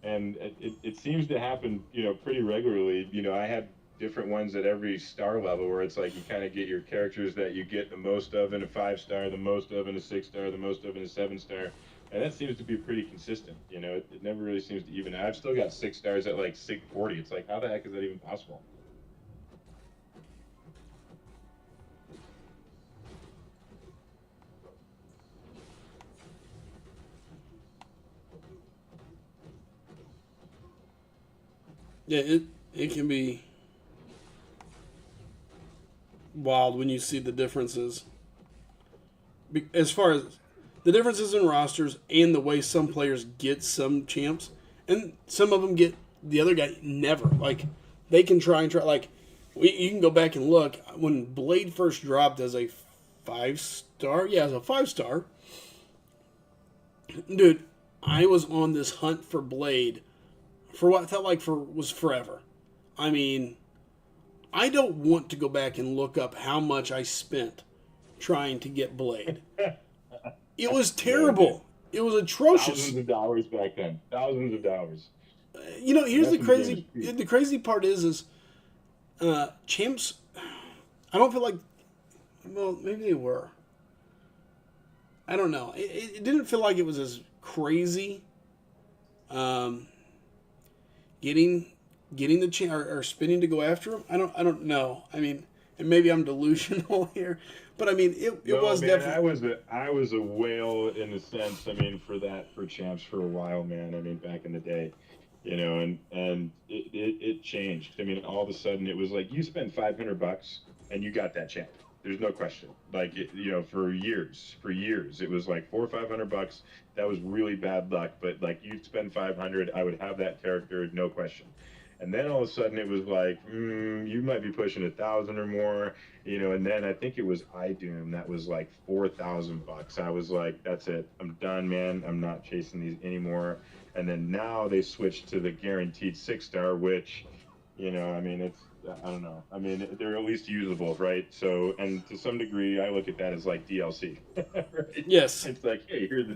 it seems to happen, pretty regularly. I have different ones at every star level where it's like you kind of get your characters that you get the most of in a 5-star, the most of in a 6-star, the most of in a 7-star, and that seems to be pretty consistent. It never really seems to even. I've still got 6 stars at like 640. It's like, how the heck is that even possible? Yeah, it can be wild when you see the differences. As far as the differences in rosters and the way some players get some champs, and some of them get the other guy never. Like, they can try. Like, you can go back and look. When Blade first dropped as a 5-star, as a 5-star, dude, I was on this hunt for Blade for what felt like was forever. I mean, I don't want to go back and look up how much I spent trying to get Blade. It was terrible. It was atrocious. Thousands of dollars back then. Thousands of dollars. Here's the crazy. The crazy part is champs. I don't feel like. Well, maybe they were. I don't know. It didn't feel like it was as crazy. Getting the chance or spinning to go after him. I don't know. I mean, and maybe I'm delusional here, but I mean, it was definitely. I was a whale in a sense. I mean, for champs for a while, man. I mean, back in the day, and it changed. I mean, all of a sudden it was like you spend $500 and you got that champ. There's no question. Like, for years, it was like $400 or $500. That was really bad luck. But like, you'd spend 500, I would have that character, no question. And then all of a sudden it was like, you might be pushing 1,000 or more, and then I think it was iDoom that was like $4,000. I was like, that's it. I'm done, man. I'm not chasing these anymore. And then now they switched to the guaranteed 6-star, which, I mean, I don't know. I mean, they're at least usable, right? So, and to some degree, I look at that as like DLC, right? Yes. It's like, hey, here's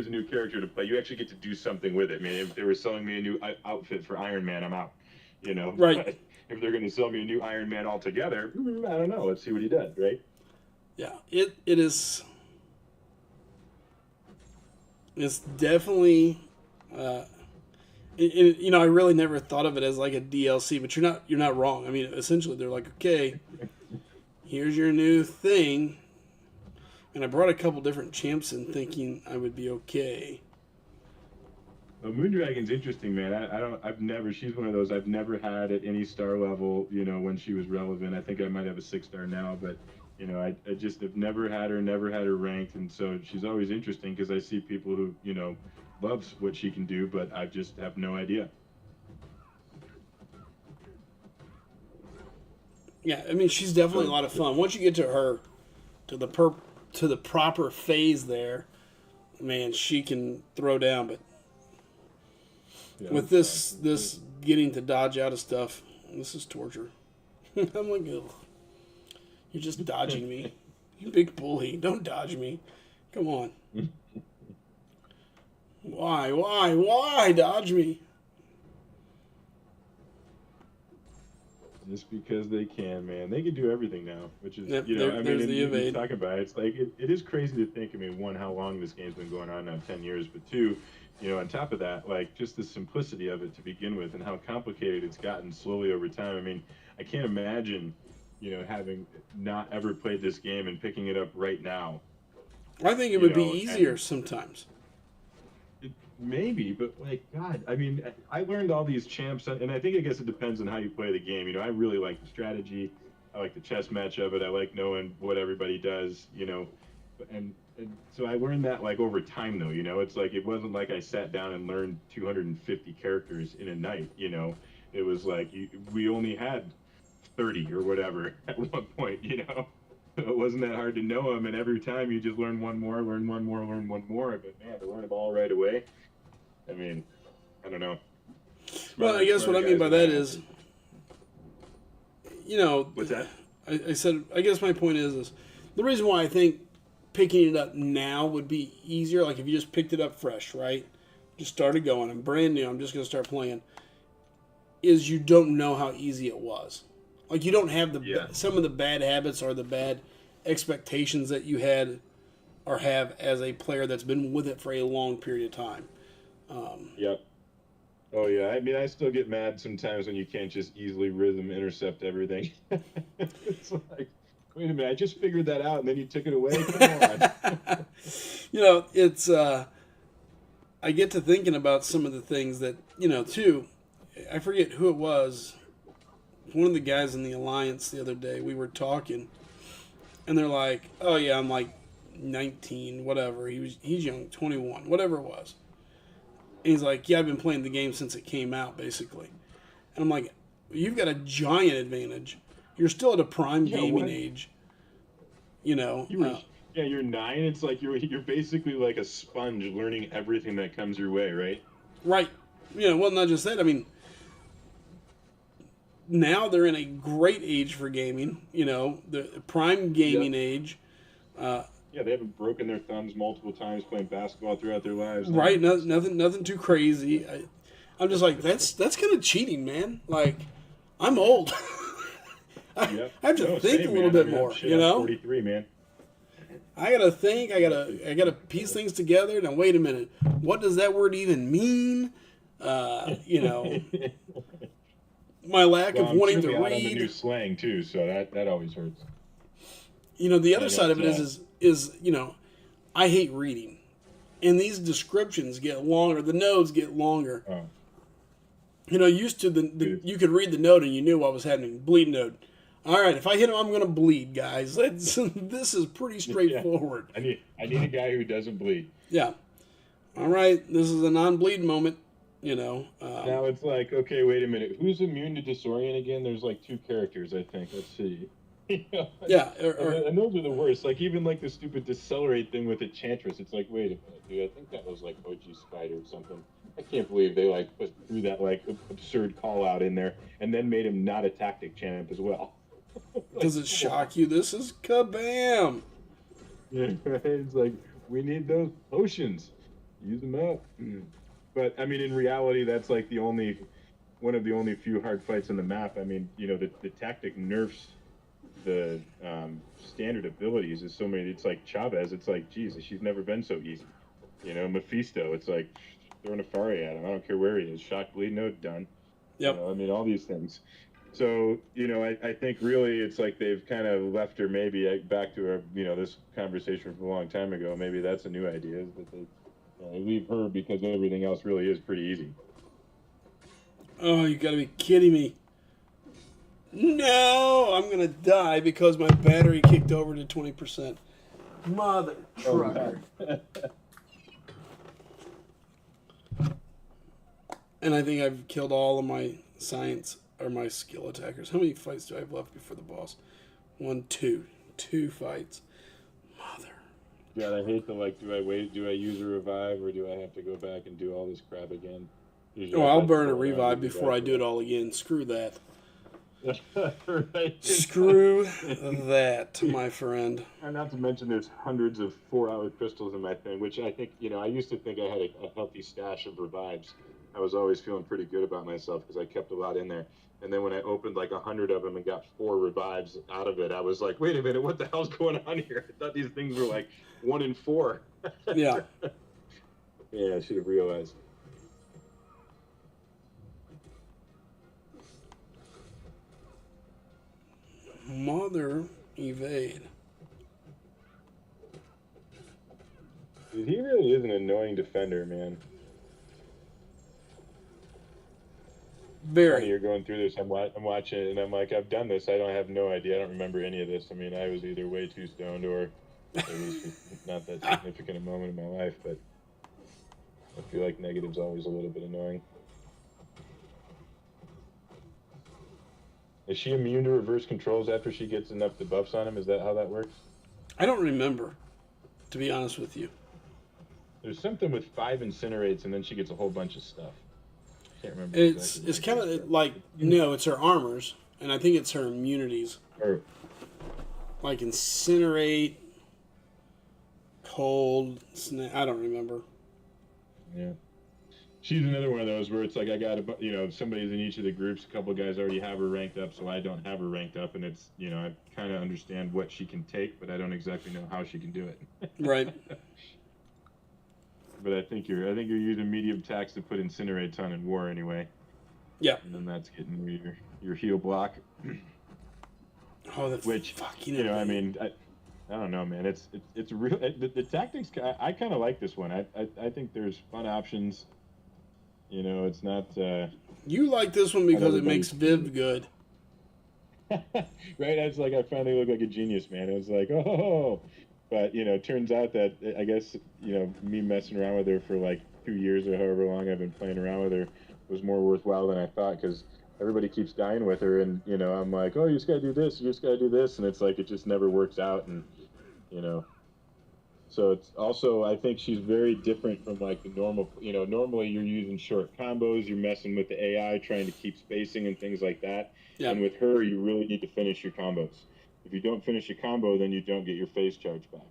a new character to play. You actually get to do something with it. I mean, if they were selling me a new outfit for Iron Man, I'm out. Right. But if they're going to sell me a new Iron Man altogether, I don't know. Let's see what he does, right? Yeah, it is. It's definitely. I really never thought of it as like a DLC, but you're not wrong. I mean, essentially, they're like, okay, here's your new thing, and I brought a couple different champs in thinking I would be okay. Well, Moondragon's interesting, man. She's one of those I've never had at any star level, when she was relevant. I think I might have a 6-star now, but, I just have never had her ranked. And so she's always interesting because I see people who, loves what she can do, but I just have no idea. Yeah, I mean, she's definitely a lot of fun. Once you get to her, to the proper phase there, man, she can throw down. But with this getting to dodge out of stuff, this is torture. I'm like, ugh. You're just dodging me. You big bully. Don't dodge me. Come on. Why dodge me? Just because they can, man. They can do everything now, which is, there's the evade. Talk about it. It's like, it is crazy to think, I mean, one, how long this game's been going on now, 10 years, but two, on top of that, like, just the simplicity of it to begin with and how complicated it's gotten slowly over time. I mean, I can't imagine, having not ever played this game and picking it up right now. I think it would be easier sometimes. Maybe, but like, God, I mean, I learned all these champs, and I guess it depends on how you play the game. I really like the strategy. I like the chess match of it. I like knowing what everybody does, and so I learned that like over time though, it's like, it wasn't like I sat down and learned 250 characters in a night, it was like, we only had 30 or whatever at one point, It wasn't that hard to know them, and every time you just learn one more, but man, to learn them all right away, I mean, I don't know. Well, I guess what I mean by that is, What's that? I said, I guess my point is the reason why I think picking it up now would be easier, like if you just picked it up fresh, right? Just started going, I'm brand new, I'm just going to start playing, is you don't know how easy it was. Like, you don't have some of the bad habits or the bad expectations that you had or have as a player that's been with it for a long period of time. Yep. Oh, yeah. I mean, I still get mad sometimes when you can't just easily rhythm intercept everything. It's like, wait a minute, I just figured that out, and then you took it away? Come on. It's, I get to thinking about some of the things that, too, I forget who it was. One of the guys in the Alliance the other day, we were talking, and they're like, oh, yeah, I'm like 19, whatever. He's young, 21, whatever it was. And he's like, yeah, I've been playing the game since it came out, basically. And I'm like, you've got a giant advantage. You're still at a prime gaming age. You're 9. It's like you're basically like a sponge learning everything that comes your way, right? Right. Well, not just that. I mean, now they're in a great age for gaming. The prime gaming age. Yeah, they haven't broken their thumbs multiple times playing basketball throughout their lives. Right, nothing too crazy. I'm just like, that's kind of cheating, man. Like, I'm old. I have to think a little bit more. I'm 43, man. I gotta think. I gotta piece things together. Now, wait a minute. What does that word even mean? My lack of wanting to read. On the new slang too, so that always hurts. The other side of it is I hate reading, and these descriptions get longer. The nodes get longer. Oh. Used to you could read the node and you knew what was happening. Bleed node. All right, if I hit him, I'm going to bleed, guys. This is pretty straightforward. I need a guy who doesn't bleed. Yeah. All right, this is a non-bleed moment. Now it's like, okay, wait a minute. Who's immune to disorient again? There's like 2 characters, I think. Let's see. Yeah, And those are the worst. Like even like the stupid decelerate thing with Enchantress. It's like, wait a minute, dude. I think that was like OG Spider or something. I can't believe they like threw that like absurd call out in there and then made him not a tactic champ as well. Like, does it shock you? This is kabam. yeah, it's like we need those potions. Use them up. But I mean, in reality, that's like one of the only few hard fights on the map. I mean, the tactic nerfs the standard abilities is so many. It's like Chavez. It's like Jesus, she's never been so easy. Mephisto. It's like throwing a Fari at him. I don't care where he is. Shock, bleed, no, done. Yep. I mean, all these things. So, I think really it's like they've kind of left her maybe back to our, this conversation from a long time ago. Maybe that's a new idea, is that they leave her because everything else really is pretty easy. Oh, you gotta be kidding me. No, I'm gonna die because my battery kicked over to 20%. Mother trucker. Oh, and I think I've killed all of my science or my skill attackers. How many fights do I have left before the boss? 1, 2. 2 fights. Mother. God, I hate do I use a revive or do I have to go back and do all this crap again? Usually I'll burn a revive before I do it all again. Screw that. Right. Screw that, my friend. And not to mention there's hundreds of 4-hour crystals in my thing, which I think, I used to think I had a healthy stash of revives. I was always feeling pretty good about myself because I kept a lot in there. And then when I opened like 100 of them and got 4 revives out of it, I was like, wait a minute, what the hell's going on here? I thought these things were like 1 in 4. Yeah. Yeah, I should have realized. Mother evade. Dude, he really is an annoying defender, man. Very. You're going through this. I'm watching it, and I'm like, I've done this. I have no idea. I don't remember any of this. I mean, I was either way too stoned or at least not that significant a moment in my life. But I feel like negative's always a little bit annoying. Is she immune to reverse controls after she gets enough debuffs on him? Is that how that works? I don't remember, to be honest with you. There's something with 5 incinerates, and then she gets a whole bunch of stuff. Can't remember. It's kind of like, no, it's her armors, and I think it's her immunities. Like incinerate, cold, I don't remember. Yeah. She's another one of those where it's like I got somebody's in each of the groups. A couple of guys already have her ranked up, so I don't have her ranked up, and it's I kind of understand what she can take, but I don't exactly know how she can do it. Right. But I think you're using medium tax to put incinerates on in war anyway. Yeah. And then that's getting your heal block. Oh, that's which fucking. I mean, I don't know, man. It's real. The tactics. I kind of like this one. I think there's fun options. It's not. You like this one because it makes Viv good. Right? It's like I finally look like a genius, man. It was like, oh. But, turns out that, I guess, me messing around with her for like 2 years or however long I've been playing around with her was more worthwhile than I thought, because everybody keeps dying with her, and, I'm like, oh, you just got to do this, you just got to do this, and it's like it just never works out, and, So it's also, I think she's very different from like the normal, normally you're using short combos, you're messing with the AI, trying to keep spacing and things like that. Yeah. And with her, you really need to finish your combos. If you don't finish your combo, then you don't get your phase charge back.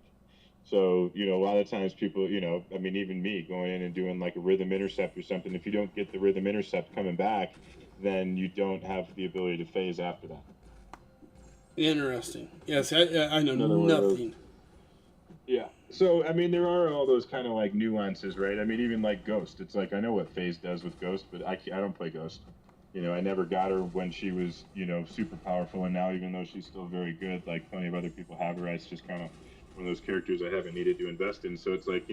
So, a lot of times people, I mean, even me going in and doing like a rhythm intercept or something, if you don't get the rhythm intercept coming back, then you don't have the ability to phase after that. Interesting. Yes, I know nothing. Yeah. So, I mean, there are all those kind of like nuances, right? I mean, even like Ghost, it's like, I know what phase does with Ghost, but I don't play Ghost. I never got her when she was, super powerful, and now even though she's still very good, like plenty of other people have her, it's just kind of one of those characters I haven't needed to invest in. So it's like,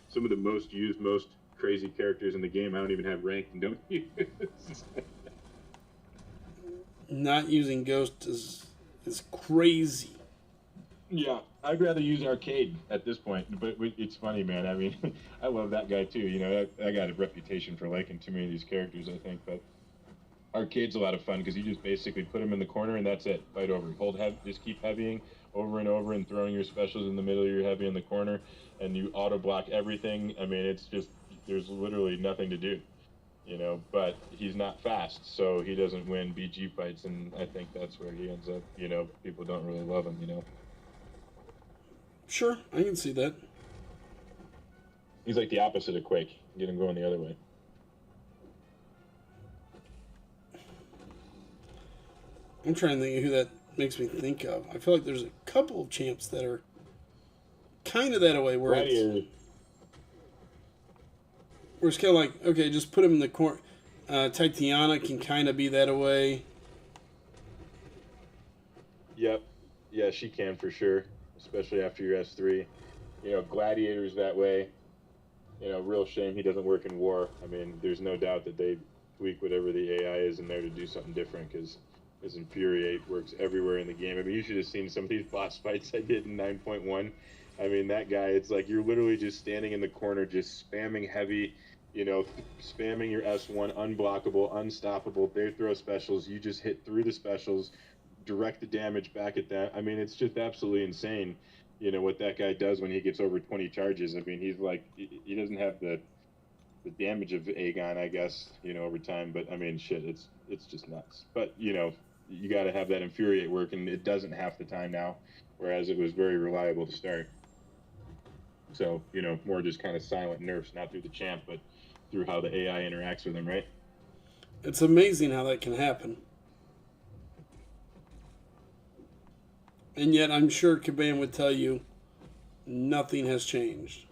some of the most used, most crazy characters in the game I don't even have ranked and don't use. Not using Ghost is crazy. Yeah. I'd rather use arcade at this point, but it's funny, man. I mean, I love that guy too. You know, I got a reputation for liking too many of these characters, I think. But arcade's a lot of fun because you just basically put them in the corner and that's it. Fight over. Hold heavy, just keep heavying over and over and throwing your specials in the middle of your heavy in the corner, and you auto block everything. I mean, it's just there's literally nothing to do. You know, but he's not fast, so he doesn't win BG fights, and I think that's where he ends up. You know, people don't really love him. You know. Sure, I can see that. He's like the opposite of Quake. Get him going the other way. I'm trying to think of who that makes me think of. I feel like there's a couple of champs that are kind of that way, where it's kind of like, okay, just put him in the corner. Tatiana can kind of be that away. Yep. Yeah, she can for sure, especially after your S3. You know, Gladiator's that way. You know, real shame he doesn't work in War. I mean, there's no doubt that they tweak whatever the AI is in there to do something different, because his Infuriate works everywhere in the game. I mean, you should have seen some of these boss fights I did in 9.1. I mean, that guy, it's like you're literally just standing in the corner, just spamming heavy, you know, spamming your S1, unblockable, unstoppable. They throw specials. You just hit through the specials, direct the damage back at that. I mean, it's just absolutely insane, you know, what that guy does when he gets over 20 charges. I mean, he's like, he doesn't have the damage of Aegon, I guess, you know, over time. But I mean, shit, it's just nuts. But, you know, you got to have that Infuriate work, and it doesn't half the time now, whereas it was very reliable to start. So, you know, more just kind of silent nerfs, not through the champ, but through how the AI interacts with him, right? It's amazing how that can happen. And yet I'm sure Kabam would tell you nothing has changed.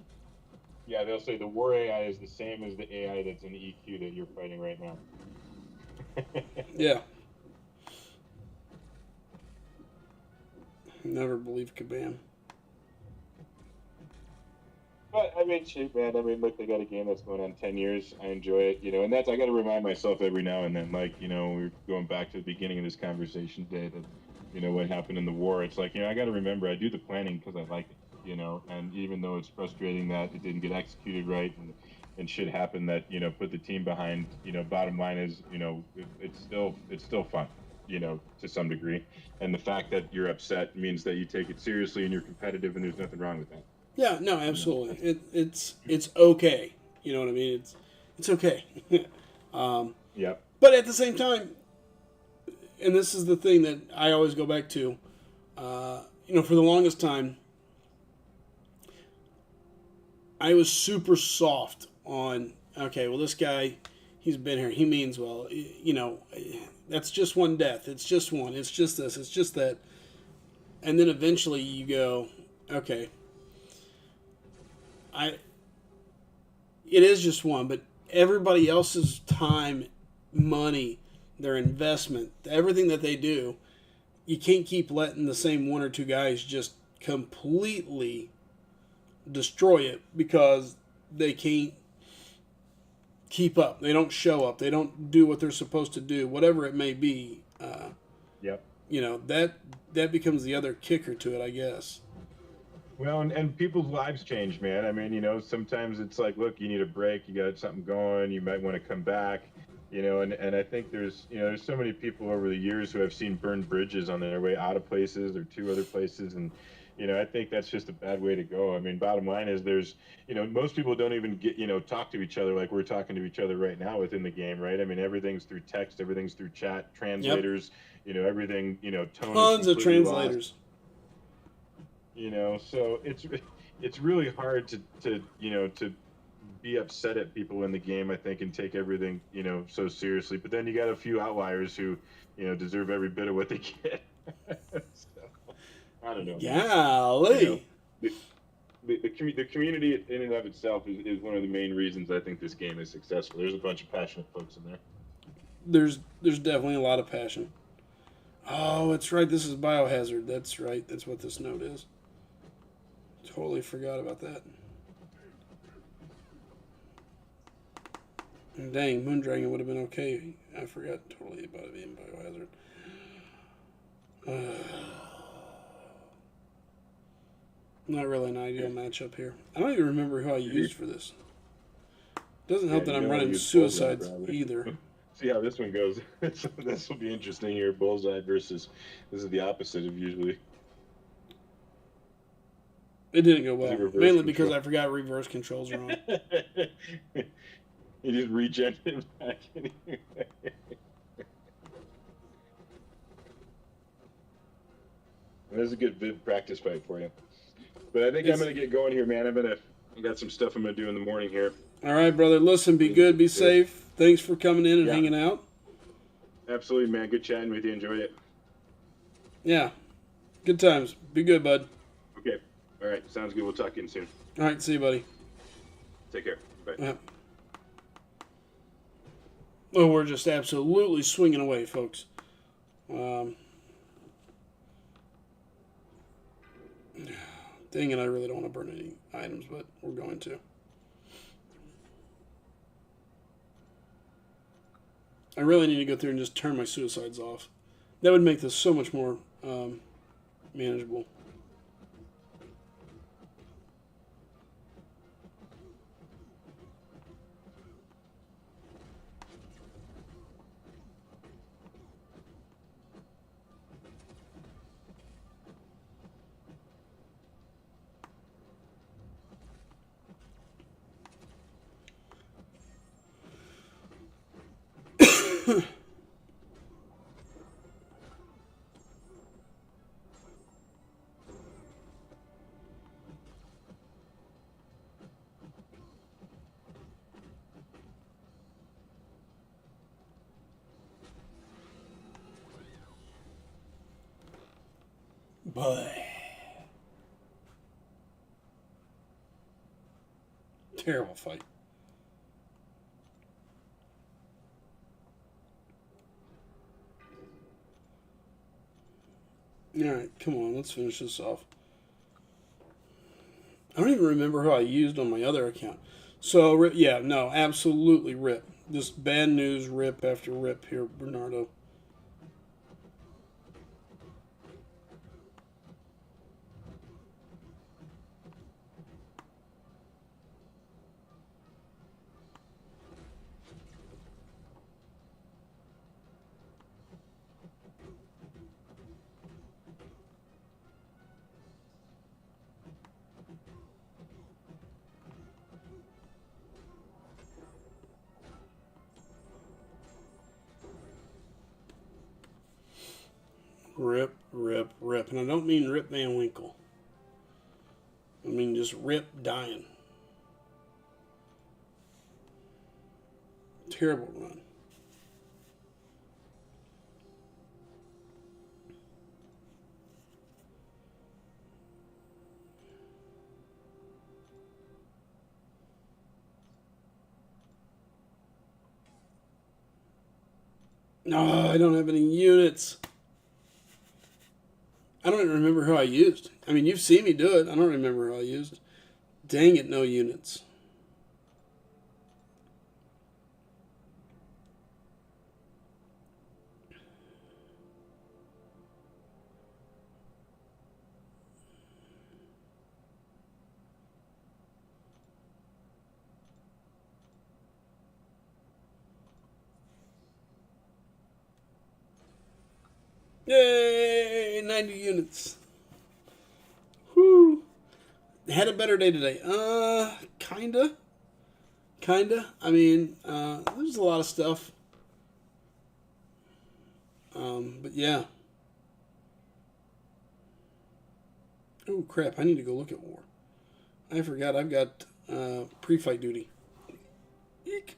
Yeah, they'll say the War AI is the same as the AI that's in EQ that you're fighting right now. Yeah. Never believe Kabam. But I mean, shit, man. I mean, look, they got a game that's going on 10 years. I enjoy it, you know, and that's I got to remind myself every now and then. Like, you know, we're going back to the beginning of this conversation today. That, you know, what happened in the war. It's like, you know, I got to remember I do the planning because I like it, you know. And even though it's frustrating that it didn't get executed right and shit happened that, you know, put the team behind. You know, bottom line is, you know, it's still fun, you know, to some degree. And the fact that you're upset means that you take it seriously and you're competitive, and there's nothing wrong with that. Yeah, no, absolutely. It's okay. You know what I mean? It's okay. Yep. But at the same time, and this is the thing that I always go back to, you know, for the longest time, I was super soft on, okay, well, this guy, he's been here, he means well, you know, that's just one death, it's just one, it's just this, it's just that. And then eventually you go, okay, it is just one, but everybody else's time, money, their investment, everything that they do, you can't keep letting the same one or two guys just completely destroy it because they can't keep up. They don't show up. They don't do what they're supposed to do, whatever it may be. Yep. You know, that becomes the other kicker to it, I guess. Well, and people's lives change, man. I mean, you know, sometimes it's like, look, you need a break, you got something going, you might want to come back, you know, and I think there's so many people over the years who I've seen burn bridges on their way out of places or to other places, and, you know, I think that's just a bad way to go. I mean, bottom line is there's, you know, most people don't even get, you know, talk to each other like we're talking to each other right now within the game, right? I mean, everything's through text, everything's through chat, translators, you know, everything, you know, tone Tons is of completely translators. lost. You know, so it's really hard to you know to be upset at people in the game, I think, and take everything, you know, so seriously. But then you got a few outliers who, you know, deserve every bit of what they get. So, I don't know. Golly. You know, the community in and of itself is one of the main reasons I think this game is successful. There's a bunch of passionate folks in there. There's definitely a lot of passion. Oh, that's right. This is Biohazard. That's right. That's what this note is. Totally forgot about that. Dang, Moondragon would have been okay. I forgot totally about it being Biohazard. Not really an ideal matchup here. I don't even remember who I used for this. Doesn't help that I'm running suicides either. See how this one goes. This will be interesting here. Bullseye versus, this is the opposite of usually. It didn't go well, mainly because I forgot reverse controls are on. You just rejected it back anyway. This is a good practice fight for you. But I think I'm going to get going here, man. I got some stuff I'm going to do in the morning here. All right, brother. Listen, be good, be safe. Thanks for coming in and hanging out. Absolutely, man. Good chatting with you. Enjoy it. Yeah. Good times. Be good, bud. Okay. All right. Sounds good. We'll talk again soon. All right. See you, buddy. Take care. Bye. Yeah. Oh, we're just absolutely swinging away, folks. Dang it, I really don't want to burn any items, but we're going to. I really need to go through and just turn my suicides off. That would make this so much more manageable. Boy. Terrible fight. Alright, come on, let's finish this off. I don't even remember who I used on my other account. So, yeah, no, absolutely rip. Just bad news, rip after rip here, Bernardo. Rip, rip, rip. And I don't mean Rip Van Winkle. I mean just Rip dying. Terrible run. No, I don't have any units. I don't even remember who I used. I mean, you've seen me do it. I don't remember who I used. Dang it, no units. Yay! 90 units. Whew. Had a better day today. Kinda. I mean, there's a lot of stuff. But yeah. Oh, crap. I need to go look at war. I forgot I've got pre-fight duty. Eek.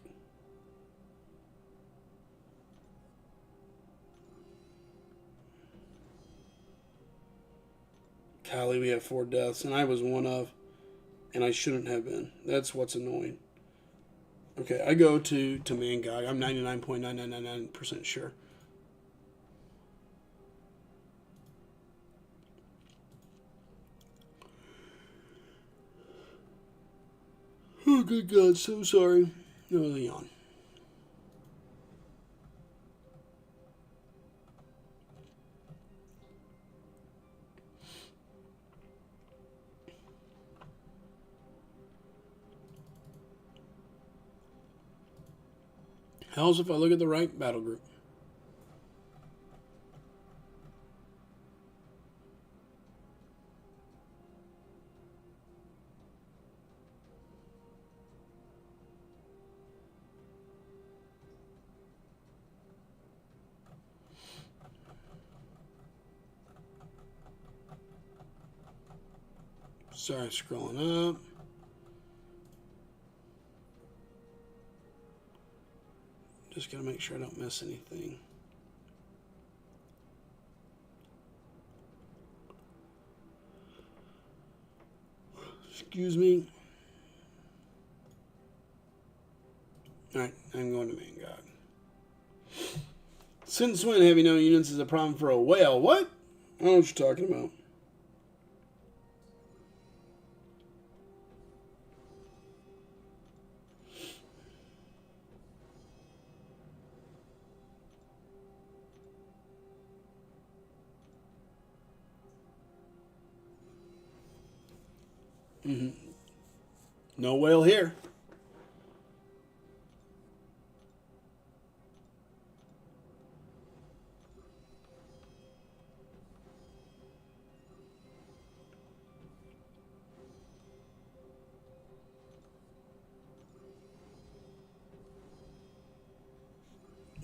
Golly, we have 4 deaths, and I was one of, and I shouldn't have been. That's what's annoying. Okay, I go to MCOC. I'm 99.9999% sure. Oh, good God, so sorry. No, Leon. Helps if I look at the right battle group. Sorry, scrolling up. Just gotta make sure I don't miss anything. Excuse me. Alright, I'm going to main god. Since when have you known units is a problem for a whale? What? I don't know what you're talking about. No whale here.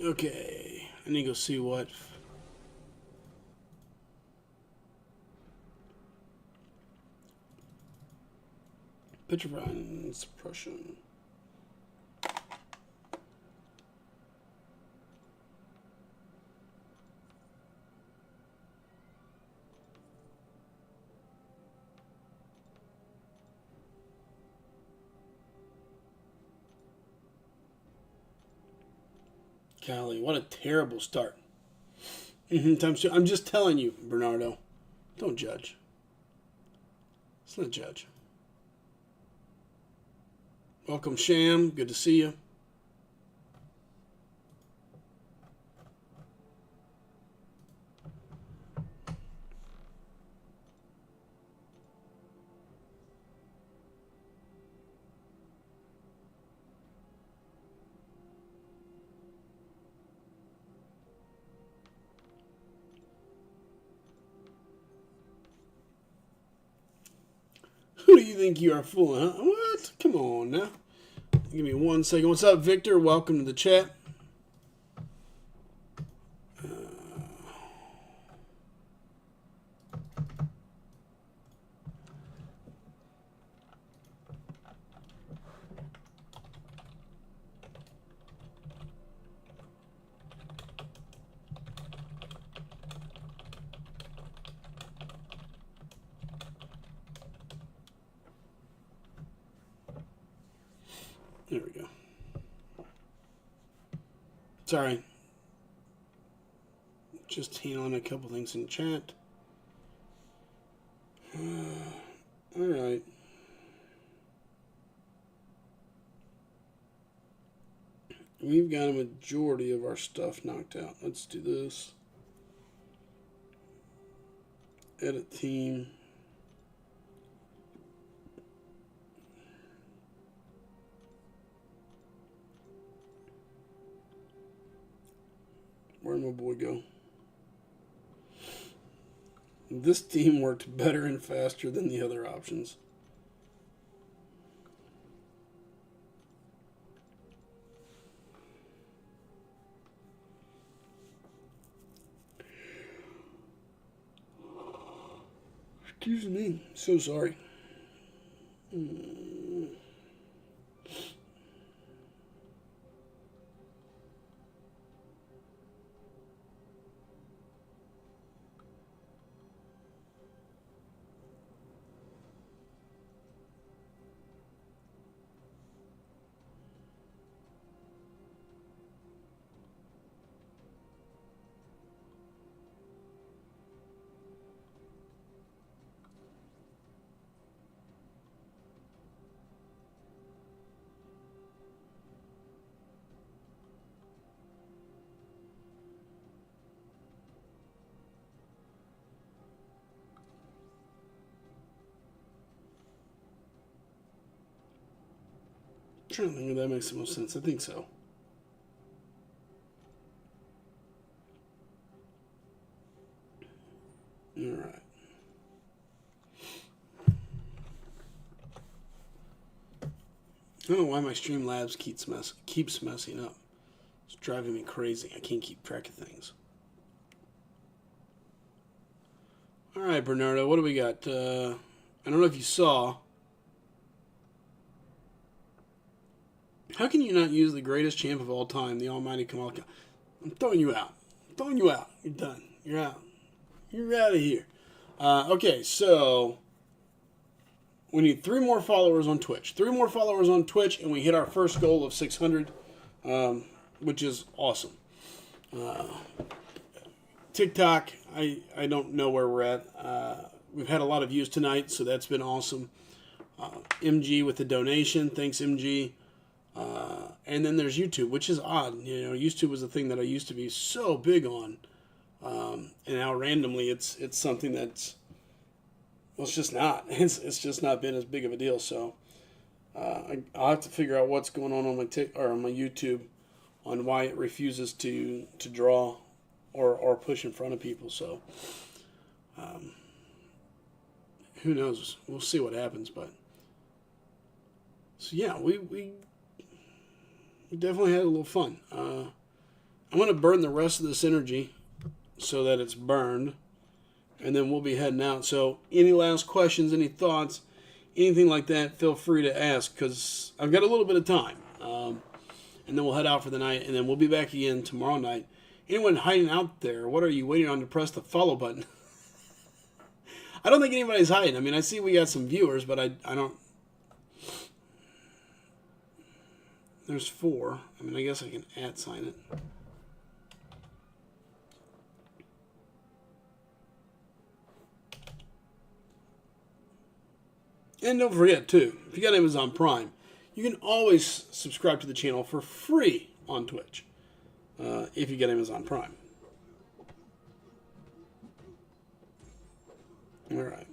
Okay, I need to go see what. Petrifying suppression. Golly, what a terrible start. I'm just telling you, Bernardo. Don't judge. Let's not judge. Welcome, Sham. Good to see you. Who do you think you are fooling, huh? What? Come on now. Give me 1 second. What's up, Victor? Welcome to the chat. There we go. Sorry. Just handling a couple things in chat. All right. We've got a majority of our stuff knocked out. Let's do this. Edit team. Where'd my boy go? This team worked better and faster than the other options. Excuse me. So sorry. I'm trying to think if that makes the most sense. I think so. All right. I don't know why my Streamlabs keeps messing up. It's driving me crazy. I can't keep track of things. All right, Bernardo, what do we got? I don't know if you saw. How can you not use the greatest champ of all time, the almighty Kamala Khan? I'm throwing you out. I'm throwing you out. You're done. You're out. You're out of here. Okay, so we need 3 more followers on Twitch. 3 more followers on Twitch, and we hit our first goal of 600, which is awesome. TikTok, I don't know where we're at. We've had a lot of views tonight, so that's been awesome. MG with the donation. Thanks, MG. And then there's YouTube, which is odd. You know, YouTube was a thing that I used to be so big on. And now randomly it's something that's, well, it's just not. It's just not been as big of a deal. So I'll have to figure out what's going on my on my YouTube on why it refuses to draw or push in front of people. So who knows? We'll see what happens. But so yeah, we definitely had a little fun. I'm going to burn the rest of this energy so that it's burned, and then we'll be heading out. So any last questions, any thoughts, anything like that, feel free to ask, because I've got a little bit of time. And then we'll head out for the night, and then we'll be back again tomorrow night. Anyone hiding out there, what are you waiting on to press the follow button? I don't think anybody's hiding. I mean, I see we got some viewers, but I don't... There's 4. I mean, I guess I can @sign it. And don't forget, too, if you got Amazon Prime, you can always subscribe to the channel for free on Twitch if you get Amazon Prime. All right.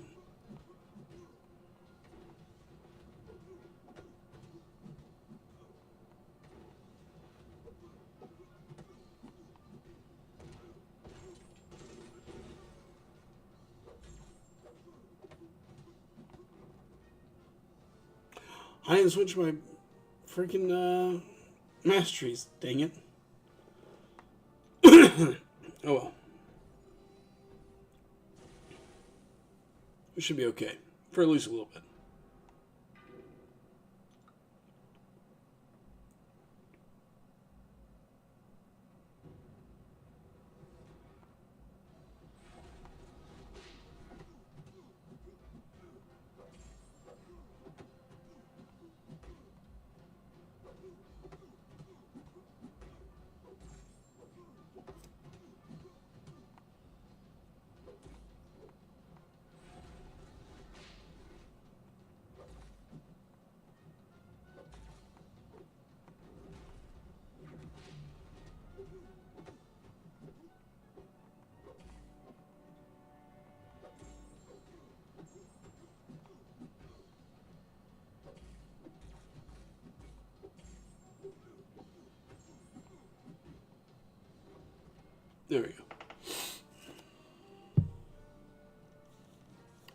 I didn't switch my freaking masteries. Dang it. Oh well. We should be okay. For at least a little bit. There we go. I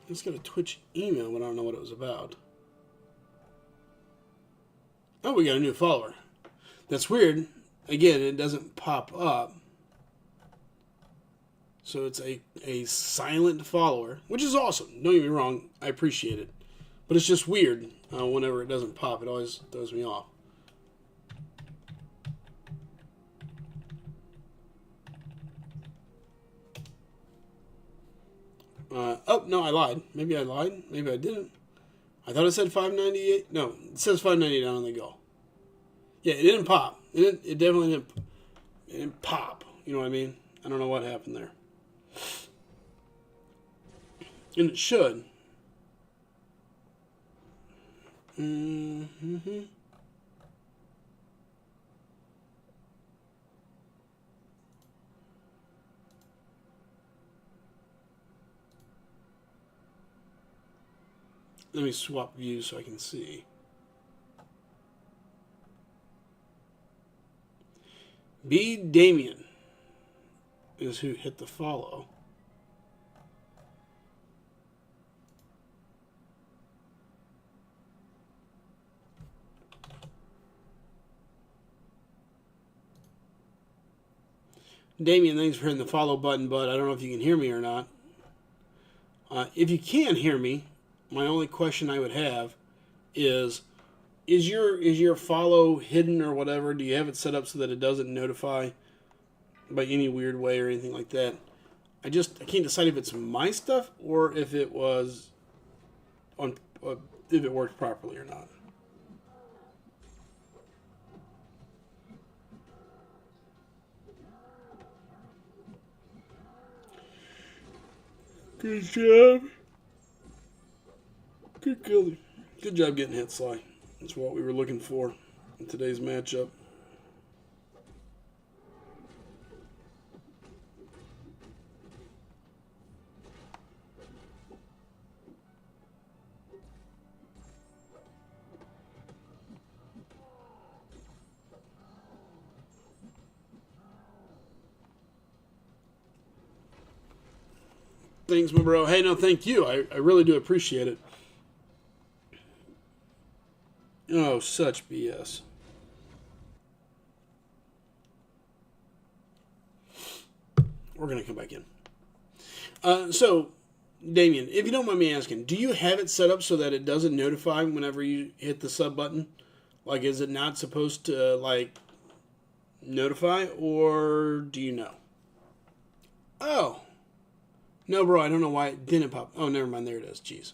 just got a Twitch email, but I don't know what it was about. Oh, we got a new follower. That's weird. Again, it doesn't pop up. So it's a silent follower, which is awesome. Don't get me wrong. I appreciate it. But it's just weird whenever it doesn't pop. It always throws me off. Oh, no, I lied. Maybe I lied. Maybe I didn't. I thought it said 598. No, it says 598 on the go. Yeah, it didn't pop. It definitely didn't pop. You know what I mean? I don't know what happened there. And it should. Mm-hmm. Let me swap views so I can see. B. Damien is who hit the follow. Damien, thanks for hitting the follow button, but I don't know if you can hear me or not. If you can hear me, my only question I would have is your follow hidden or whatever? Do you have it set up so that it doesn't notify by any weird way or anything like that? I can't decide if it's my stuff or if it was on if it worked properly or not. Good job. Good job getting hit, Sly. That's what we were looking for in today's matchup. Thanks, my bro. Hey, no, thank you. I really do appreciate it. Oh, such BS. We're going to come back in. So, Damien, if you don't mind me asking, do you have it set up so that it doesn't notify whenever you hit the sub button? Like, is it not supposed to, like, notify, or do you know? Oh. No, bro, I don't know why it didn't pop. Oh, never mind. There it is. Jeez.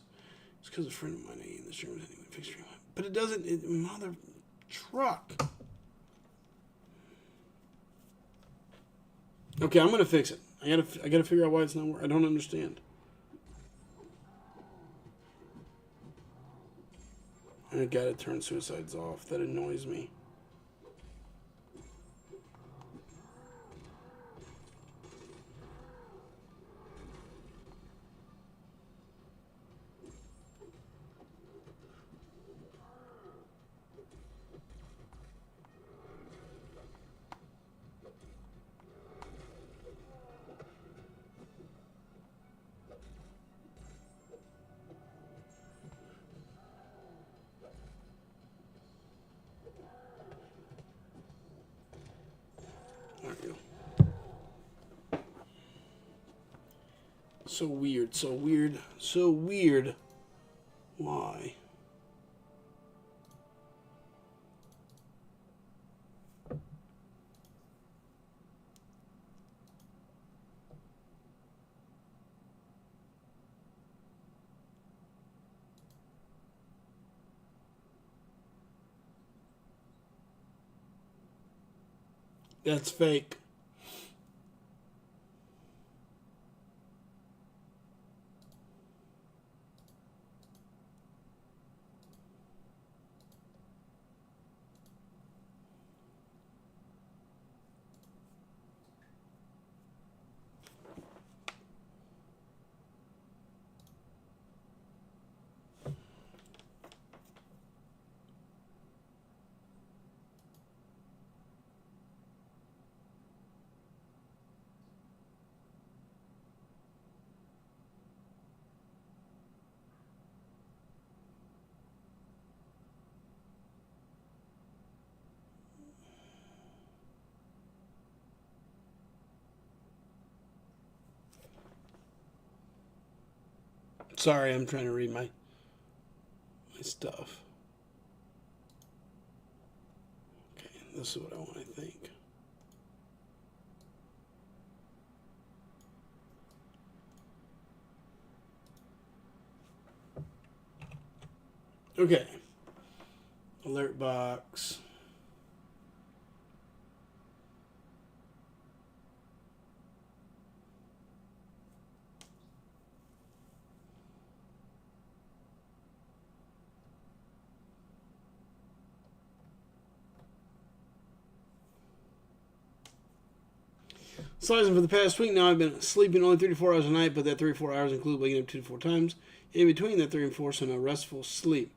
It's because a friend of mine in the stream was anyway. Fixed stream. But it doesn't. Mother truck. Okay, I'm gonna fix it. I gotta figure out why it's not working. I don't understand. I gotta turn suicides off. That annoys me. There we go. So weird, so weird, so weird. Why? That's fake. Sorry, I'm trying to read my stuff. Okay, this is what I want to think. Okay. Alert box. Slicing for the past week now, I've been sleeping only 34 hours a night, but that 34 hours include waking up 2 to 4 times in between that 3 and 4, so no restful sleep.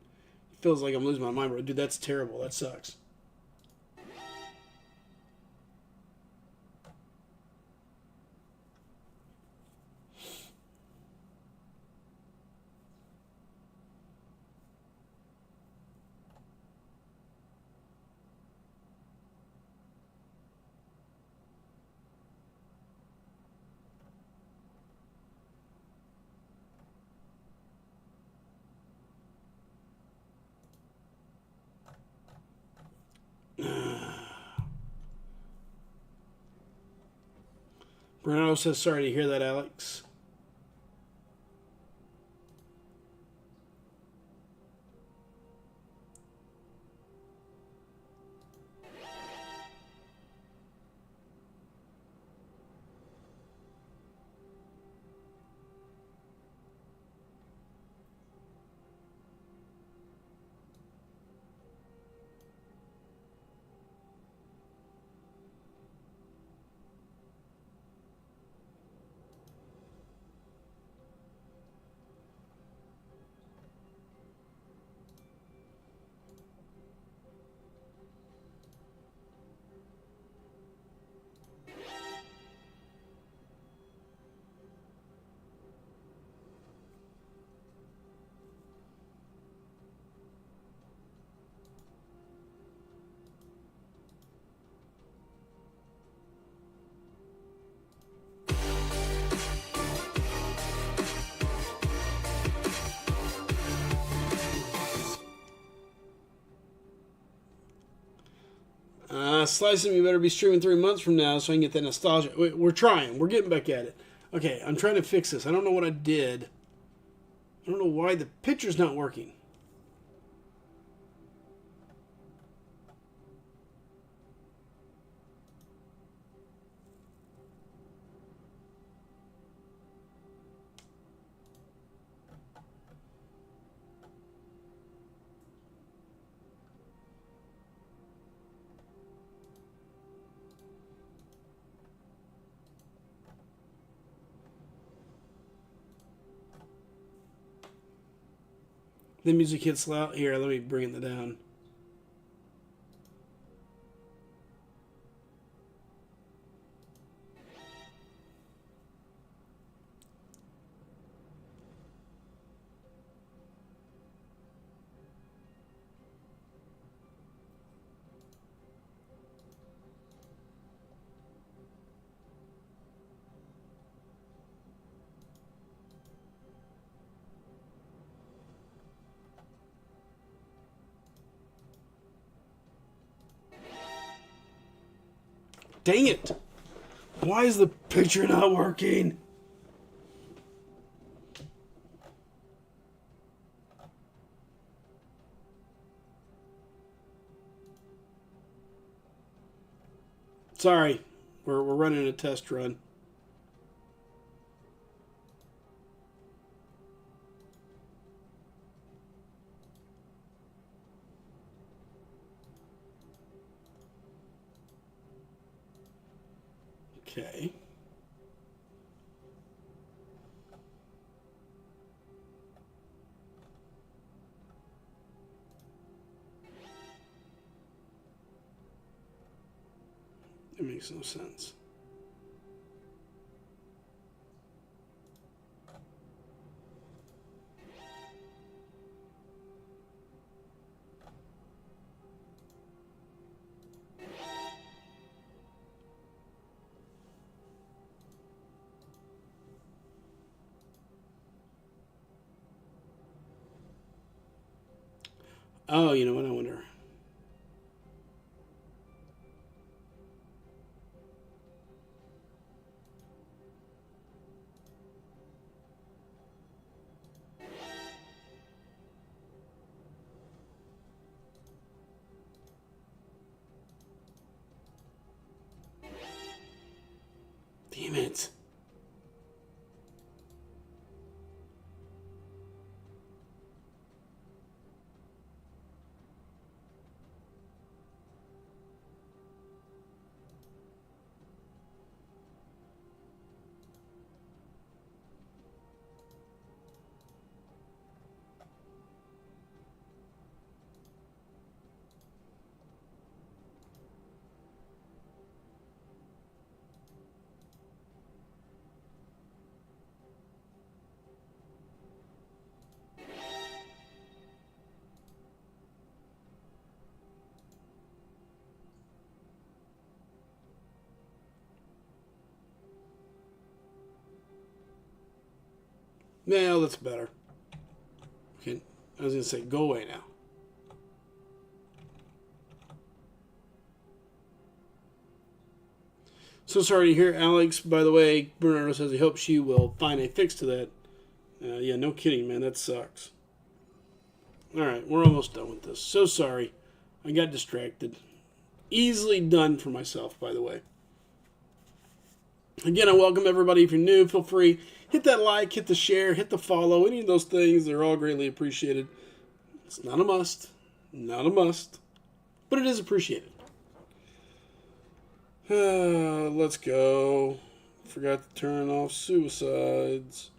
Feels like I'm losing my mind, bro. Dude, that's terrible. That sucks. Bruno says, sorry to hear that, Alex. Slicing, you better be streaming 3 months from now so I can get that nostalgia. We're trying. We're getting back at it. Okay, I'm trying to fix this. I don't know what I did. I don't know why the picture's not working. The music hits loud. Here, let me bring it down. Dang it! Why is the picture not working? Sorry, we're running a test run. Okay. It makes no sense. Oh, you know what? I wonder. Damn it. No, that's better. Okay, I was going to say, go away now. So sorry to hear, Alex. By the way, Bernardo says he hopes she will find a fix to that. Yeah, no kidding, man. That sucks. All right, we're almost done with this. So sorry. I got distracted. Easily done for myself, by the way. Again, I welcome everybody. If you're new, feel free. Hit that like, hit the share, hit the follow. Any of those things, they're all greatly appreciated. It's not a must. Not a must. But it is appreciated. Let's go. Forgot to turn off suicides.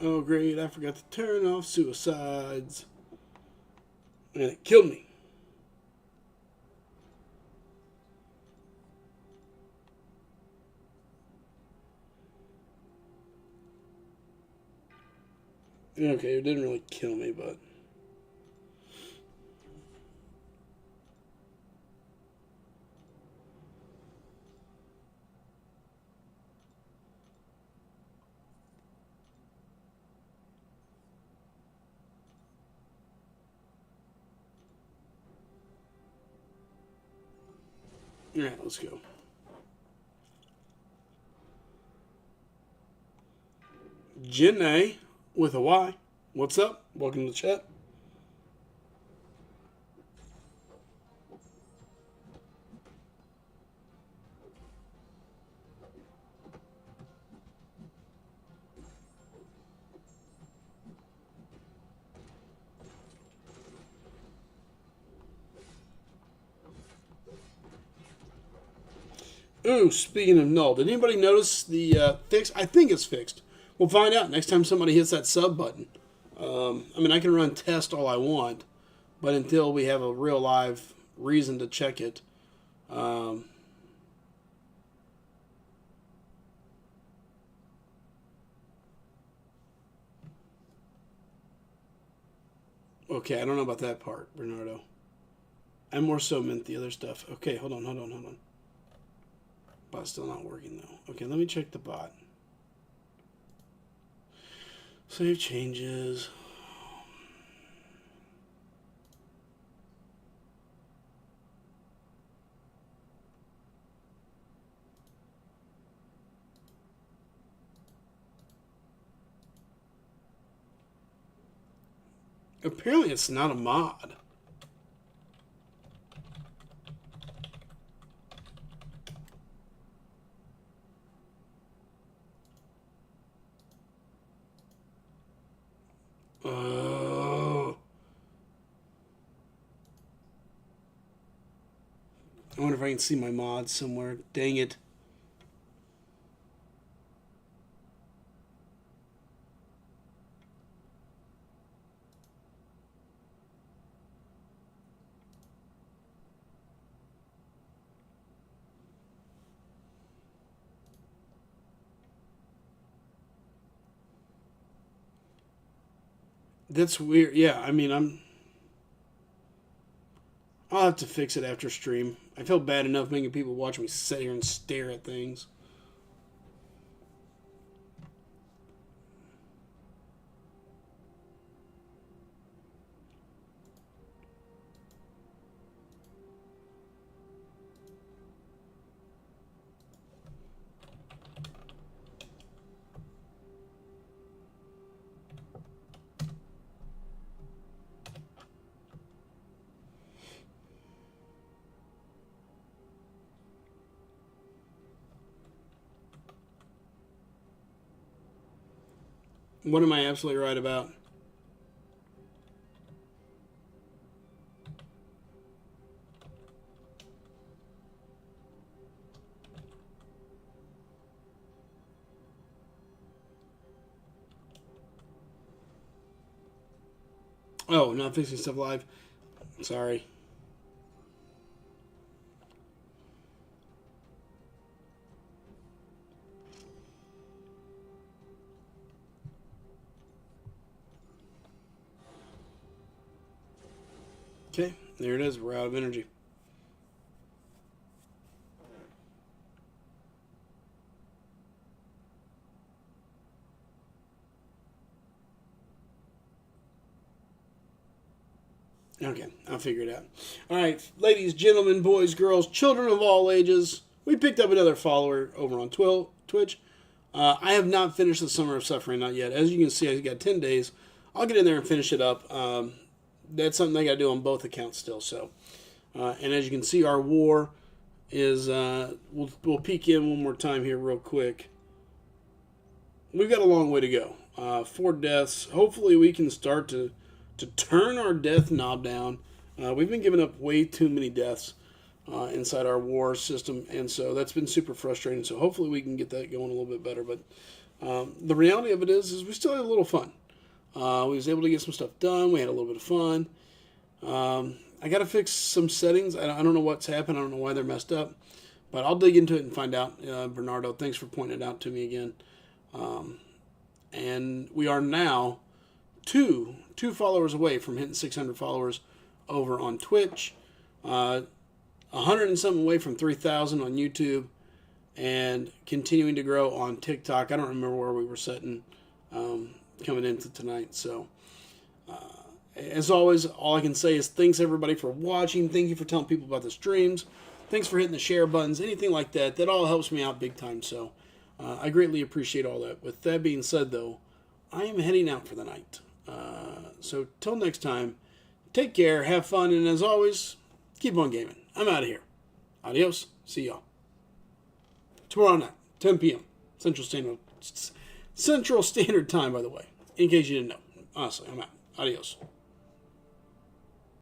Oh, great. I forgot to turn off suicides. And it killed me. Okay, it didn't really kill me, but... Alright, let's go. Janae with a Y. What's up? Welcome to the chat. Ooh, speaking of null, did anybody notice the fix? I think it's fixed. We'll find out next time somebody hits that sub button. I mean, I can run test all I want, but until we have a real live reason to check it, okay, I don't know about that part, Bernardo. I more so meant the other stuff. Okay, hold on. Bot's still not working, though. Okay, let me check the bot. Save changes. Apparently it's not a mod. Oh. I wonder if I can see my mods somewhere. Dang it. That's weird. Yeah, I mean, I'll have to fix it after stream. I feel bad enough making people watch me sit here and stare at things. What am I absolutely right about? Oh, not fixing stuff live. Sorry. Okay, there it is. We're out of energy. Okay, I'll figure it out. All right, ladies, gentlemen, boys, girls, children of all ages, we picked up another follower over on Twitch. I have not finished the Summer of Suffering, not yet. As you can see, I've got 10 days. I'll get in there and finish it up. That's something I got to do on both accounts still. So, and as you can see, our war is, we'll peek in one more time here real quick. We've got a long way to go. 4 deaths. Hopefully we can start to turn our death knob down. We've been giving up way too many deaths inside our war system, and so that's been super frustrating. So hopefully we can get that going a little bit better. But the reality of it is we still had a little fun. We was able to get some stuff done. We had a little bit of fun. I got to fix some settings. I don't know what's happened. I don't know why they're messed up, but I'll dig into it and find out. Bernardo, thanks for pointing it out to me again. And we are now two followers away from hitting 600 followers over on Twitch, 100 and something away from 3,000 on YouTube, and continuing to grow on TikTok. I don't remember where we were sitting coming into tonight. So as always, all I can say is thanks everybody for watching. Thank you for telling people about the streams. Thanks for hitting the share buttons, anything like that. That all helps me out big time. So I greatly appreciate all that. With that being said, though, I am heading out for the night. So till next time, take care, have fun, and as always, keep on gaming. I'm out of here. Adios. See y'all. Tomorrow night, 10 p.m. Central Standard Time, by the way, in case you didn't know. Honestly, I'm out. Adios.